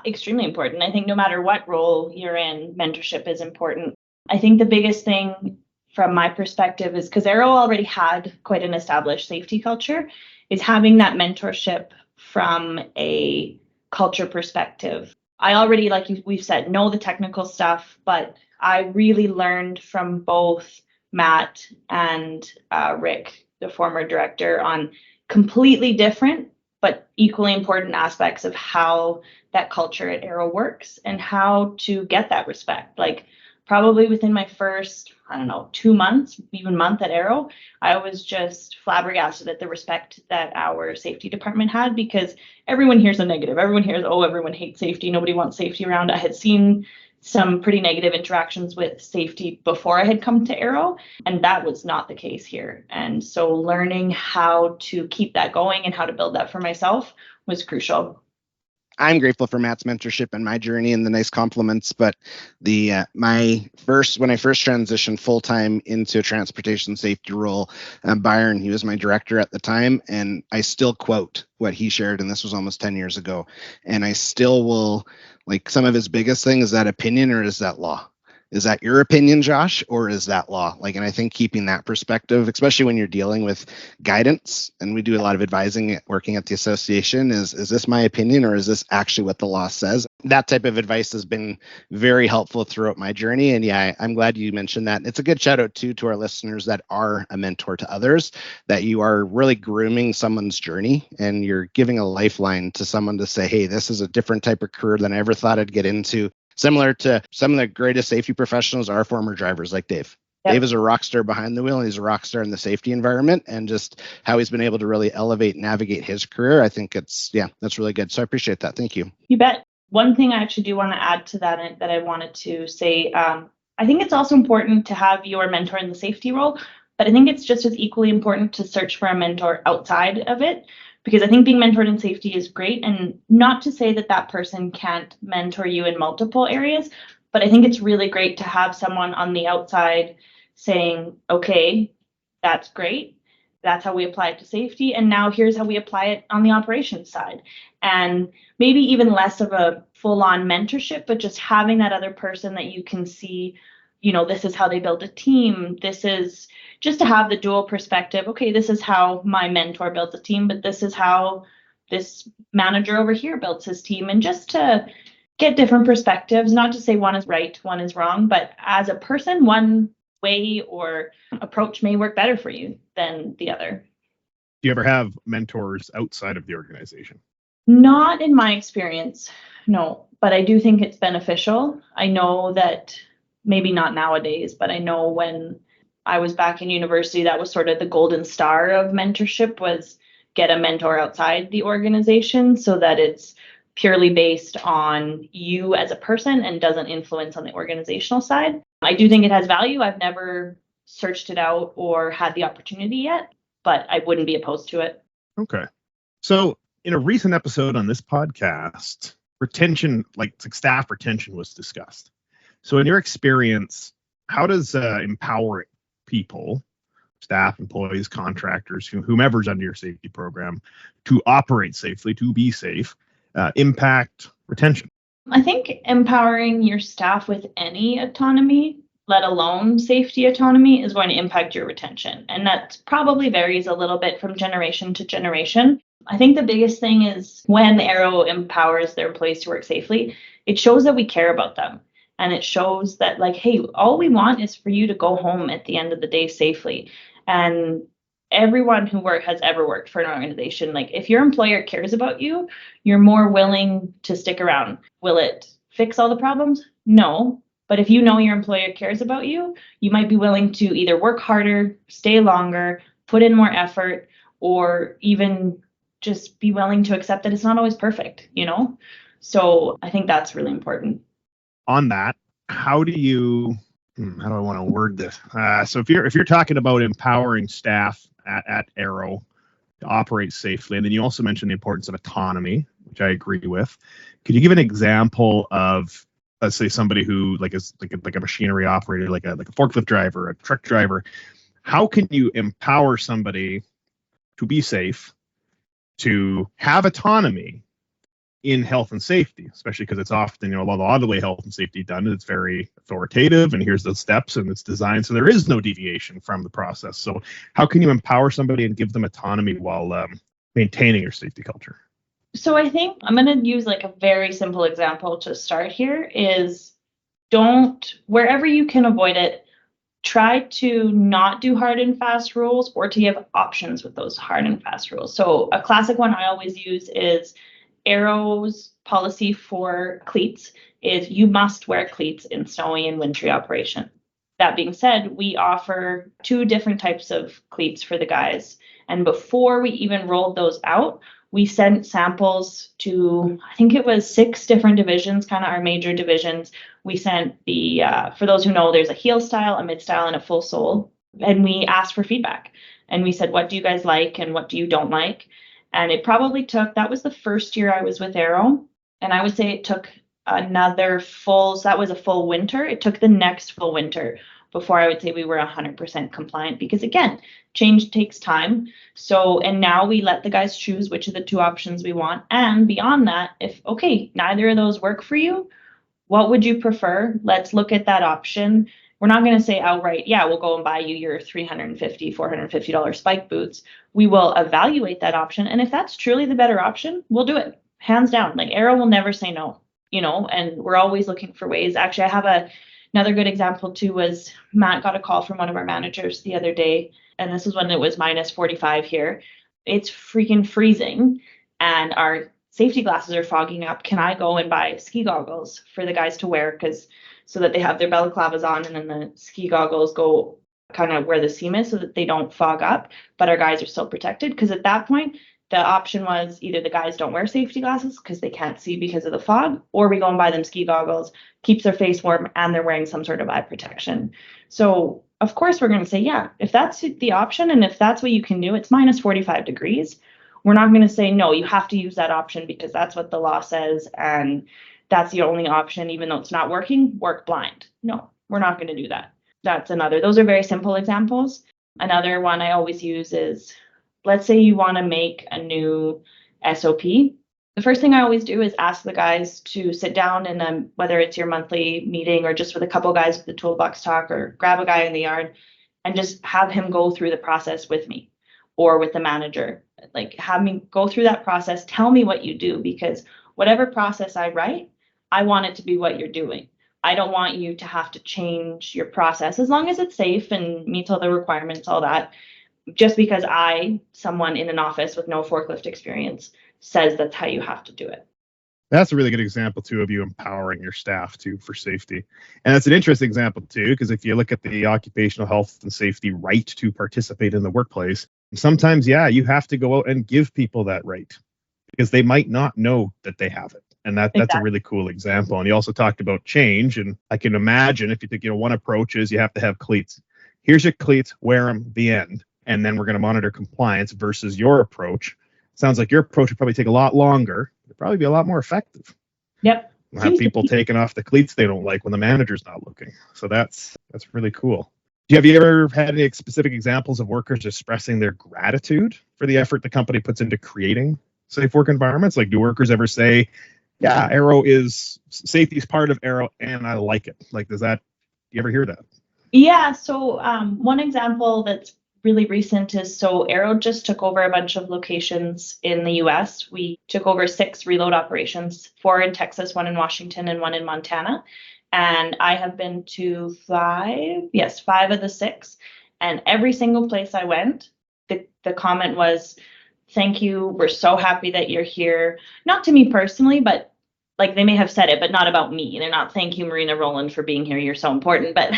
S3: Extremely important. I think no matter what role you're in, mentorship is important. I think the biggest thing from my perspective is because Aero already had quite an established safety culture, is having that mentorship from a culture perspective. I already, like we've said, know the technical stuff, but I really learned from both Matt and Rick, the former director, on completely different but equally important aspects of how that culture at Aero works and how to get that respect. Like probably within my first, 2 months, even month at Aero, I was just flabbergasted at the respect that our safety department had, because everyone hears a negative. Everyone hears, oh, everyone hates safety. Nobody wants safety around. I had seen some pretty negative interactions with safety before I had come to Aero, and that was not the case here. And so learning how to keep that going and how to build that for myself was crucial.
S2: I'm grateful for Matt's mentorship and my journey and the nice compliments. But when I first transitioned full time into a transportation safety role, Byron, he was my director at the time, and I still quote what he shared, and this was almost 10 years ago. And I still will, like, some of his biggest thing is that opinion or is that law? Is that your opinion, Josh, or is that law? And I think keeping that perspective, especially when you're dealing with guidance, and we do a lot of advising working at the association, is this my opinion or is this actually what the law says? That type of advice has been very helpful throughout my journey. And yeah, I'm glad you mentioned that. It's a good shout out too to our listeners that are a mentor to others, that you are really grooming someone's journey and you're giving a lifeline to someone to say, hey, this is a different type of career than I ever thought I'd get into. Similar to some of the greatest safety professionals are former drivers like Dave. Yep. Dave is a rock star behind the wheel, and he's a rock star in the safety environment, and just how he's been able to really elevate, navigate his career. I think that's really good. So I appreciate that. Thank you.
S3: You bet. One thing I actually do want to add to that I wanted to say, I think it's also important to have your mentor in the safety role, but I think it's just as equally important to search for a mentor outside of it. Because I think being mentored in safety is great, and not to say that that person can't mentor you in multiple areas, but I think it's really great to have someone on the outside saying, okay, that's great. That's how we apply it to safety. And now here's how we apply it on the operations side. And maybe even less of a full-on mentorship, but just having that other person that you can see, this is how they build a team. This is just to have the dual perspective. Okay, this is how my mentor builds a team, but this is how this manager over here builds his team. And just to get different perspectives, not to say one is right, one is wrong, but as a person, one way or approach may work better for you than the other.
S4: Do you ever have mentors outside of the organization?
S3: Not in my experience, no, but I do think it's beneficial. I know that maybe not nowadays, but I know when I was back in university, that was sort of the golden star of mentorship, was get a mentor outside the organization so that it's purely based on you as a person and doesn't influence on the organizational side. I do think it has value. I've never searched it out or had the opportunity yet, but I wouldn't be opposed to it.
S4: Okay. So in a recent episode on this podcast, retention, like staff retention, was discussed. So in your experience, how does empowering people, staff, employees, contractors, whomever's under your safety program, to operate safely, to be safe, impact retention?
S3: I think empowering your staff with any autonomy, let alone safety autonomy, is going to impact your retention. And that probably varies a little bit from generation to generation. I think the biggest thing is when Aero empowers their employees to work safely, it shows that we care about them. And it shows that, like, hey, all we want is for you to go home at the end of the day safely. And everyone who has ever worked for an organization, like, if your employer cares about you, you're more willing to stick around. Will it fix all the problems? No. But if you know your employer cares about you, you might be willing to either work harder, stay longer, put in more effort, or even just be willing to accept that it's not always perfect, So I think that's really important.
S4: On that, how do I want to word this? So if you're talking about empowering staff at Aero to operate safely, and then you also mentioned the importance of autonomy, which I agree with. Could you give an example of, let's say, somebody who is like a machinery operator, like a forklift driver, a truck driver? How can you empower somebody to be safe, to have autonomy in health and safety, especially because it's often, a lot of the way health and safety done, it's very authoritative, and here's the steps and it's designed so there is no deviation from the process. So how can you empower somebody and give them autonomy while maintaining your safety culture?
S3: So I think I'm going to use like a very simple example to start here is wherever you can avoid it, try to not do hard and fast rules or to give options with those hard and fast rules. So a classic one I always use is Aero's policy for cleats is you must wear cleats in snowy and wintry operation. That being said, we offer 2 different types of cleats for the guys. And before we even rolled those out, we sent samples to, I think it was 6 different divisions, kind of our major divisions. We sent for those who know, there's a heel style, a mid style, and a full sole. And we asked for feedback. And we said, what do you guys like and what do you don't like? And it probably that was the first year I was with Aero. And I would say it took so that was a full winter. It took the next full winter before I would say we were 100% compliant, because again, change takes time. So, and now we let the guys choose which of the 2 options we want. And beyond that, if, okay, neither of those work for you, what would you prefer? Let's look at that option. We're not going to say outright, yeah, we'll go and buy you your $350, $450 spike boots. We will evaluate that option. And if that's truly the better option, we'll do it. Hands down. Like Aero will never say no, and we're always looking for ways. Actually, I have another good example too was Matt got a call from one of our managers the other day. And this is when it was minus 45 here. It's freaking freezing. And our safety glasses are fogging up. Can I go and buy ski goggles for the guys to wear? So that they have their balaclavas on and then the ski goggles go kind of where the seam is so that they don't fog up, but our guys are still protected. Because at that point, the option was either the guys don't wear safety glasses because they can't see because of the fog, or we go and buy them ski goggles, keeps their face warm, and they're wearing some sort of eye protection. So of course we're going to say, yeah, if that's the option and if that's what you can do, it's minus 45 degrees. We're not going to say, no, you have to use that option because that's what the law says and that's the only option, even though it's not working, work blind. No, we're not going to do that. Those are very simple examples. Another one I always use is, let's say you want to make a new SOP. The first thing I always do is ask the guys to sit down and whether it's your monthly meeting or just with a couple guys with the toolbox talk, or grab a guy in the yard and just have him go through the process with me or with the manager. Like, have me go through that process, tell me what you do, because whatever process I write, I want it to be what you're doing. I don't want you to have to change your process as long as it's safe and meets all the requirements, all that, just because someone in an office with no forklift experience, says that's how you have to do it.
S4: That's a really good example too of you empowering your staff too for safety. And that's an interesting example too, because if you look at the occupational health and safety right to participate in the workplace, sometimes, you have to go out and give people that right because they might not know that they have it. And that's a really cool example. And you also talked about change. And I can imagine if you think, one approach is you have to have cleats. Here's your cleats, wear them, the end. And then we're going to monitor compliance versus your approach. Sounds like your approach would probably take a lot longer. It'd probably be a lot more effective.
S3: Yep.
S4: We'll have people taking off the cleats they don't like when the manager's not looking. So that's really cool. Have you ever had any specific examples of workers expressing their gratitude for the effort the company puts into creating safe work environments? Like, do workers ever say, yeah, safety is part of Aero and I like it? Like, do you ever hear that?
S3: Yeah. So one example that's really recent is, Aero just took over a bunch of locations in the US. We took over 6 reload operations, 4 in Texas, 1 in Washington, and 1 in Montana. And I have been to 5 of the 6. And every single place I went, the comment was, thank you. We're so happy that you're here. Not to me personally, but like they may have said it, but not about me. They're not, thank you, Maryna Rolland, for being here. You're so important. But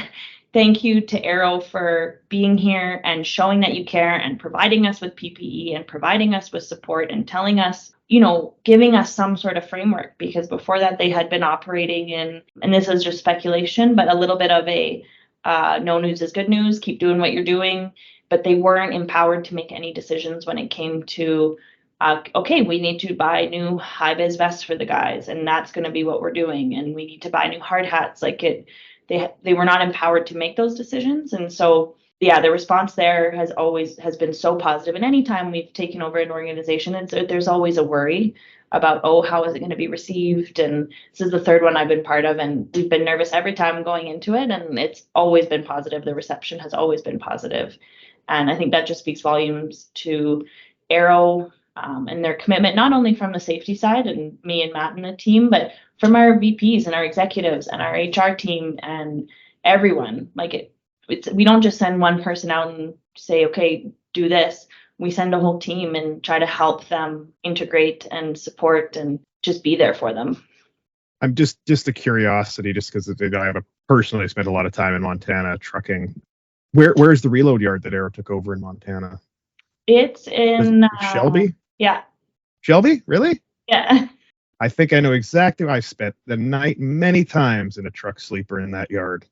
S3: thank you to Aero for being here and showing that you care and providing us with PPE and providing us with support and telling us, giving us some sort of framework, because before that they had been operating in, and this is just speculation, but a little bit of a no news is good news, keep doing what you're doing. But they weren't empowered to make any decisions when it came to, okay, we need to buy new high-vis vests for the guys, and that's going to be what we're doing. And we need to buy new hard hats. They were not empowered to make those decisions. And so, the response there has been so positive. And anytime we've taken over an organization, there's always a worry about, oh, how is it going to be received? And this is the third one I've been part of, and we've been nervous every time going into it, and it's always been positive. The reception has always been positive. And I think that just speaks volumes to Aero and their commitment, not only from the safety side and me and Matt and the team, but from our VPs and our executives and our HR team and everyone. Like we don't just send one person out and say, okay, do this. We send a whole team and try to help them integrate and support and just be there for them.
S4: I'm just a curiosity, just because I have personally spent a lot of time in Montana trucking. Where's the reload yard that Aero took over in Montana?
S3: It's in
S4: Shelby.
S3: Yeah.
S4: Shelby, really?
S3: Yeah.
S4: I think I know exactly. I spent the night many times in a truck sleeper in that yard.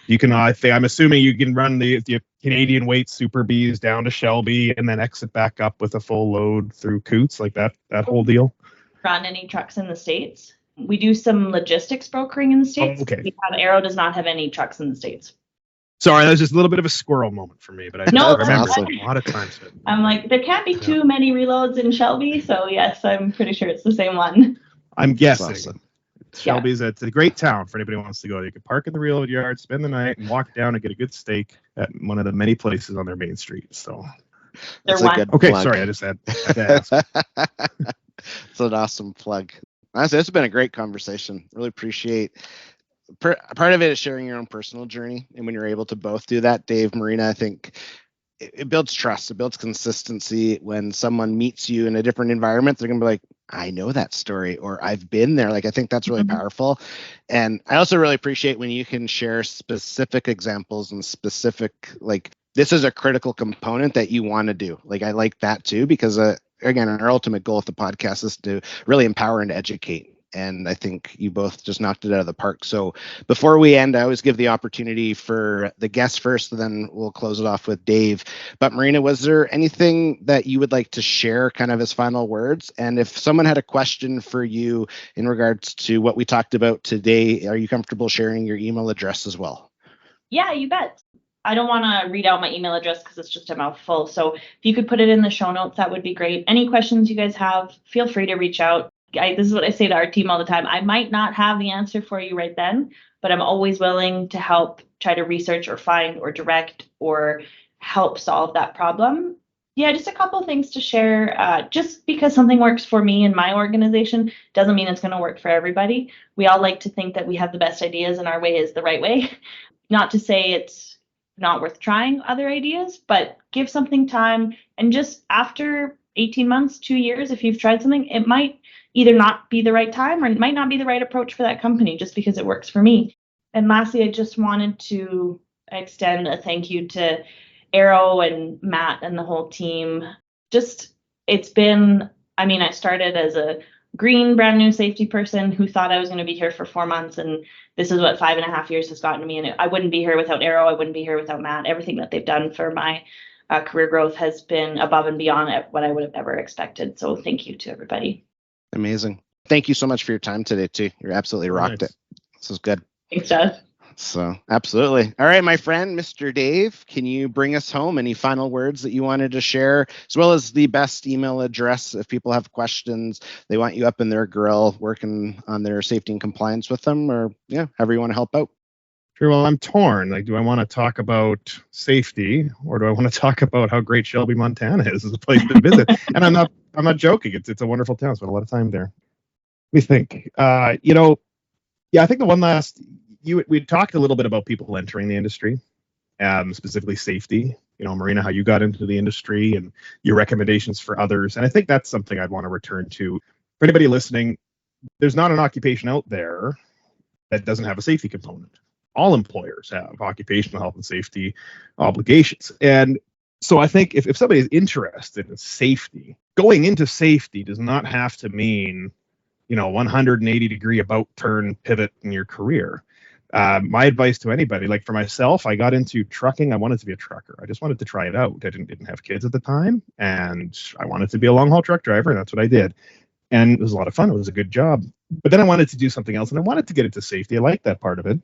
S4: You can, I'm assuming you can run the Canadian weight Super Bs down to Shelby and then exit back up with a full load through Coots, like that whole deal.
S3: Run any trucks in the States. We do some logistics brokering in the States.
S4: Oh, okay.
S3: Aero does not have any trucks in the States.
S4: Sorry, that was just a little bit of a squirrel moment for me, but I remember a lot of times.
S3: I'm like, there can't be too many reloads in Shelby, so yes, I'm pretty sure it's the same one.
S4: I'm guessing.
S2: Awesome.
S4: Shelby's it's a great town for anybody who wants to go. You can park in the reload yard, spend the night, and walk down and get a good steak at one of the many places on their main street. So, okay,
S2: plug.
S4: sorry, I just had to ask.
S2: It's an awesome plug. Honestly, it's been a great conversation. Really appreciate. Part of it is sharing your own personal journey, and when you're able to both do that, Dave, Maryna, I think it builds trust, it builds consistency. When someone meets you in a different environment, they're gonna be like, I know that story, or I've been there. Like, I think that's really powerful. And I also really appreciate when you can share specific examples and specific, like, this is a critical component that you want to do. Like, I like that too, because again, our ultimate goal of the podcast is to really empower and educate. And I think you both just knocked it out of the park. So before we end, I always give the opportunity for the guests first, then we'll close it off with Dave. But Maryna, was there anything that you would like to share kind of as final words? And if someone had a question for you in regards to what we talked about today, are you comfortable sharing your email address as well?
S3: Yeah, you bet. I don't want to read out my email address because it's just a mouthful. So if you could put it in the show notes, that would be great. Any questions you guys have, feel free to reach out. This is what I say to our team all the time. I might not have the answer for you right then, but I'm always willing to help try to research or find or direct or help solve that problem. Yeah, just a couple things to share. Just because something works for me and my organization doesn't mean it's going to work for everybody. We all like to think that we have the best ideas and our way is the right way. Not to say it's not worth trying other ideas, but give something time. And just after 18 months, 2 years, if you've tried something, it might either not be the right time or it might not be the right approach for that company just because it works for me. And lastly, I just wanted to extend a thank you to Aero and Matt and the whole team. It's been, I started as a green, brand new safety person who thought I was going to be here for 4 months. And this is what 5.5 years has gotten me. And I wouldn't be here without Aero. I wouldn't be here without Matt. Everything that they've done for my career growth has been above and beyond what I would have ever expected. So thank you to everybody.
S2: Amazing. Thank you so much for your time today, too. You absolutely rocked it. This was good.
S3: Thanks, Jeff.
S2: So, absolutely. All right, my friend, Mr. Dave, can you bring us home? Any final words that you wanted to share, as well as the best email address if people have questions, they want you up in their grill working on their safety and compliance with them, or however you want to help out?
S4: Sure. Well, I'm torn. Like, do I want to talk about safety, or do I want to talk about how great Shelby, Montana is as a place to visit? And I'm not joking. It's a wonderful town. Spent a lot of time there. We think, I think the one last, we talked a little bit about people entering the industry, specifically safety. Maryna, how you got into the industry and your recommendations for others. And I think that's something I'd want to return to. For anybody listening, there's not an occupation out there that doesn't have a safety component. All employers have occupational health and safety obligations. And so I think if somebody is interested in safety, going into safety does not have to mean, 180-degree about turn pivot in your career. My advice to anybody, like for myself, I got into trucking. I wanted to be a trucker. I just wanted to try it out. I didn't have kids at the time, and I wanted to be a long haul truck driver, and that's what I did. And it was a lot of fun. It was a good job. But then I wanted to do something else, and I wanted to get into safety. I liked that part of it.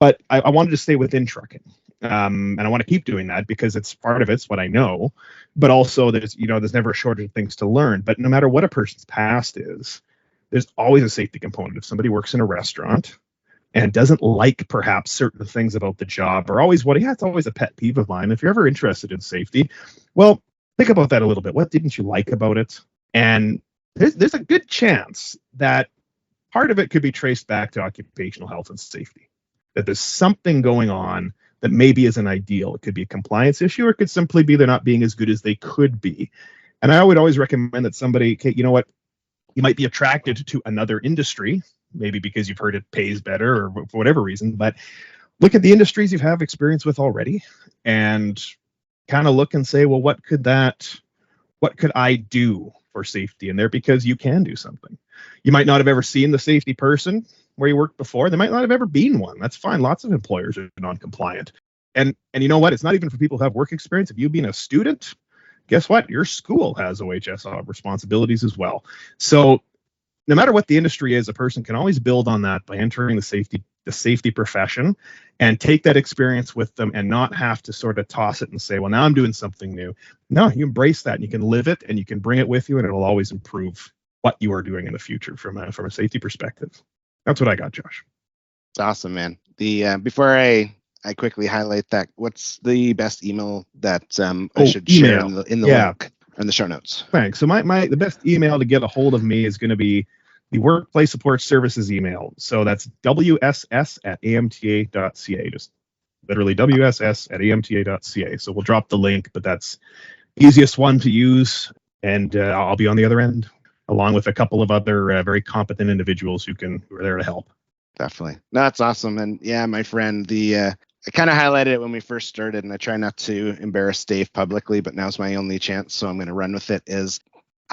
S4: But I wanted to stay within trucking. And I want to keep doing that because it's part of it's what I know, but also there's never a shortage of things to learn. But no matter what a person's past is, there's always a safety component. If somebody works in a restaurant and doesn't like perhaps certain things about the job, or always it's always a pet peeve of mine. If you're ever interested in safety, well, think about that a little bit. What didn't you like about it? And there's a good chance that part of it could be traced back to occupational health and safety, that there's something going on that maybe isn't ideal. It could be a compliance issue, or it could simply be they're not being as good as they could be. And I would always recommend that somebody, okay, you know what, you might be attracted to another industry, maybe because you've heard it pays better or for whatever reason, but look at the industries you have experience with already and kind of look and say, well, what could I do for safety in there? Because you can do something. You might not have ever seen the safety person where you worked before. They might not have ever been one. That's fine. Lots of employers are non-compliant. And you know what? It's not even for people who have work experience. If you've been a student, guess what? Your school has OHS responsibilities as well. So no matter what the industry is, a person can always build on that by entering the safety profession and take that experience with them and not have to sort of toss it and say, well, now I'm doing something new. No, you embrace that and you can live it and you can bring it with you, and it'll always improve what you are doing in the future from a safety perspective. That's what I got, Josh.
S2: It's awesome, man. Before I quickly highlight that, what's the best email that I should share in the link in the show notes? Thanks.
S4: So the best email to get a hold of me is going to be the Workplace Support Services email. So that's wss@amta.ca. Just literally wss@amta.ca. So we'll drop the link, but that's the easiest one to use, and I'll be on the other end, along with a couple of other very competent individuals who are there to help.
S2: Definitely. No, that's awesome. And yeah, my friend, I kind of highlighted it when we first started, and I try not to embarrass Dave publicly, but now's my only chance, so I'm going to run with it, is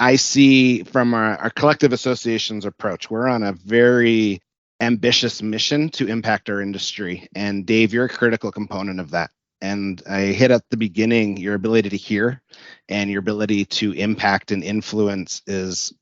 S2: I see from our collective association's approach, we're on a very ambitious mission to impact our industry. And Dave, you're a critical component of that. And I hit at the beginning, your ability to hear and your ability to impact and influence is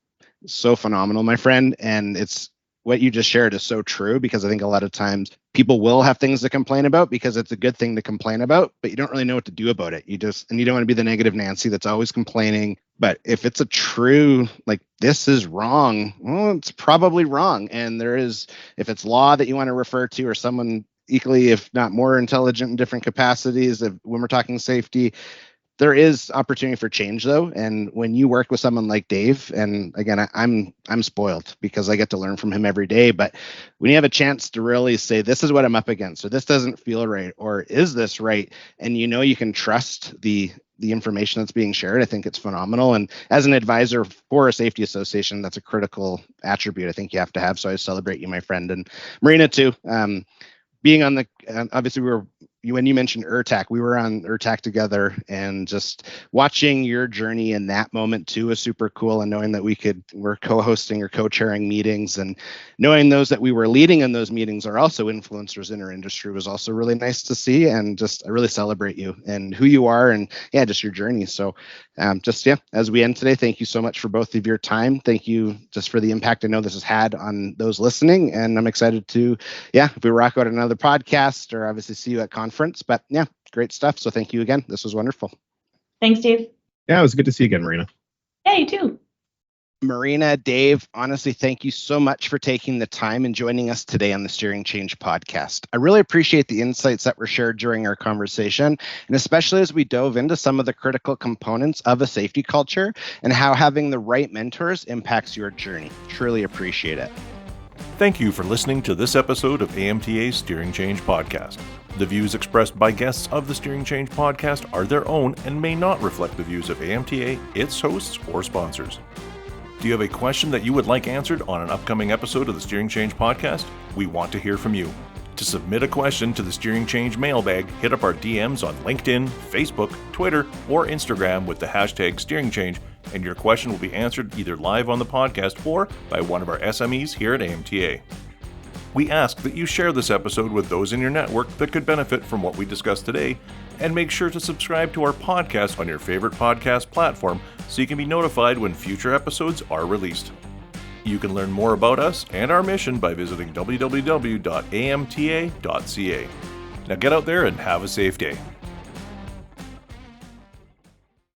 S2: so phenomenal, my friend. And it's what you just shared is so true, because I think a lot of times people will have things to complain about because it's a good thing to complain about, but you don't really know what to do about it. You don't want to be the negative Nancy that's always complaining. But if it's a true, like, this is wrong, well, it's probably wrong. And if it's law that you want to refer to, or someone equally, if not more intelligent in different capacities, when we're talking safety, there is opportunity for change, though. And when you work with someone like Dave, and again, I'm spoiled because I get to learn from him every day. But when you have a chance to really say, this is what I'm up against, or this doesn't feel right, or is this right? And you can trust the information that's being shared, I think it's phenomenal. And as an advisor for a safety association, that's a critical attribute I think you have to have. So I celebrate you, my friend. And Maryna too. Being on obviously when you mentioned ERTAC, we were on ERTAC together, and just watching your journey in that moment too was super cool. And knowing that we're co-hosting or co-chairing meetings, and knowing those that we were leading in those meetings are also influencers in our industry was also really nice to see. And I really celebrate you and who you are, and just your journey. So as we end today, thank you so much for both of your time. Thank you just for the impact I know this has had on those listening. And I'm excited to, if we rock out another podcast, or obviously see you at conference. But great stuff. So thank you again. This was wonderful.
S3: Thanks, Dave.
S4: Yeah, it was good to see you again, Maryna.
S3: Yeah, you too.
S2: Maryna, Dave, honestly, thank you so much for taking the time and joining us today on the Steering Change podcast. I really appreciate the insights that were shared during our conversation, and especially as we dove into some of the critical components of a safety culture and how having the right mentors impacts your journey. Truly appreciate it.
S1: Thank you for listening to this episode of AMTA's Steering Change podcast. The views expressed by guests of the Steering Change podcast are their own and may not reflect the views of AMTA, its hosts, or sponsors. Do you have a question that you would like answered on an upcoming episode of the Steering Change podcast? We want to hear from you. To submit a question to the Steering Change Mailbag, hit up our DMs on LinkedIn, Facebook, Twitter, or Instagram with the hashtag SteeringChange, and your question will be answered either live on the podcast or by one of our SMEs here at AMTA. We ask that you share this episode with those in your network that could benefit from what we discussed today, and make sure to subscribe to our podcast on your favorite podcast platform so you can be notified when future episodes are released. You can learn more about us and our mission by visiting www.amta.ca. Now get out there and have a safe day.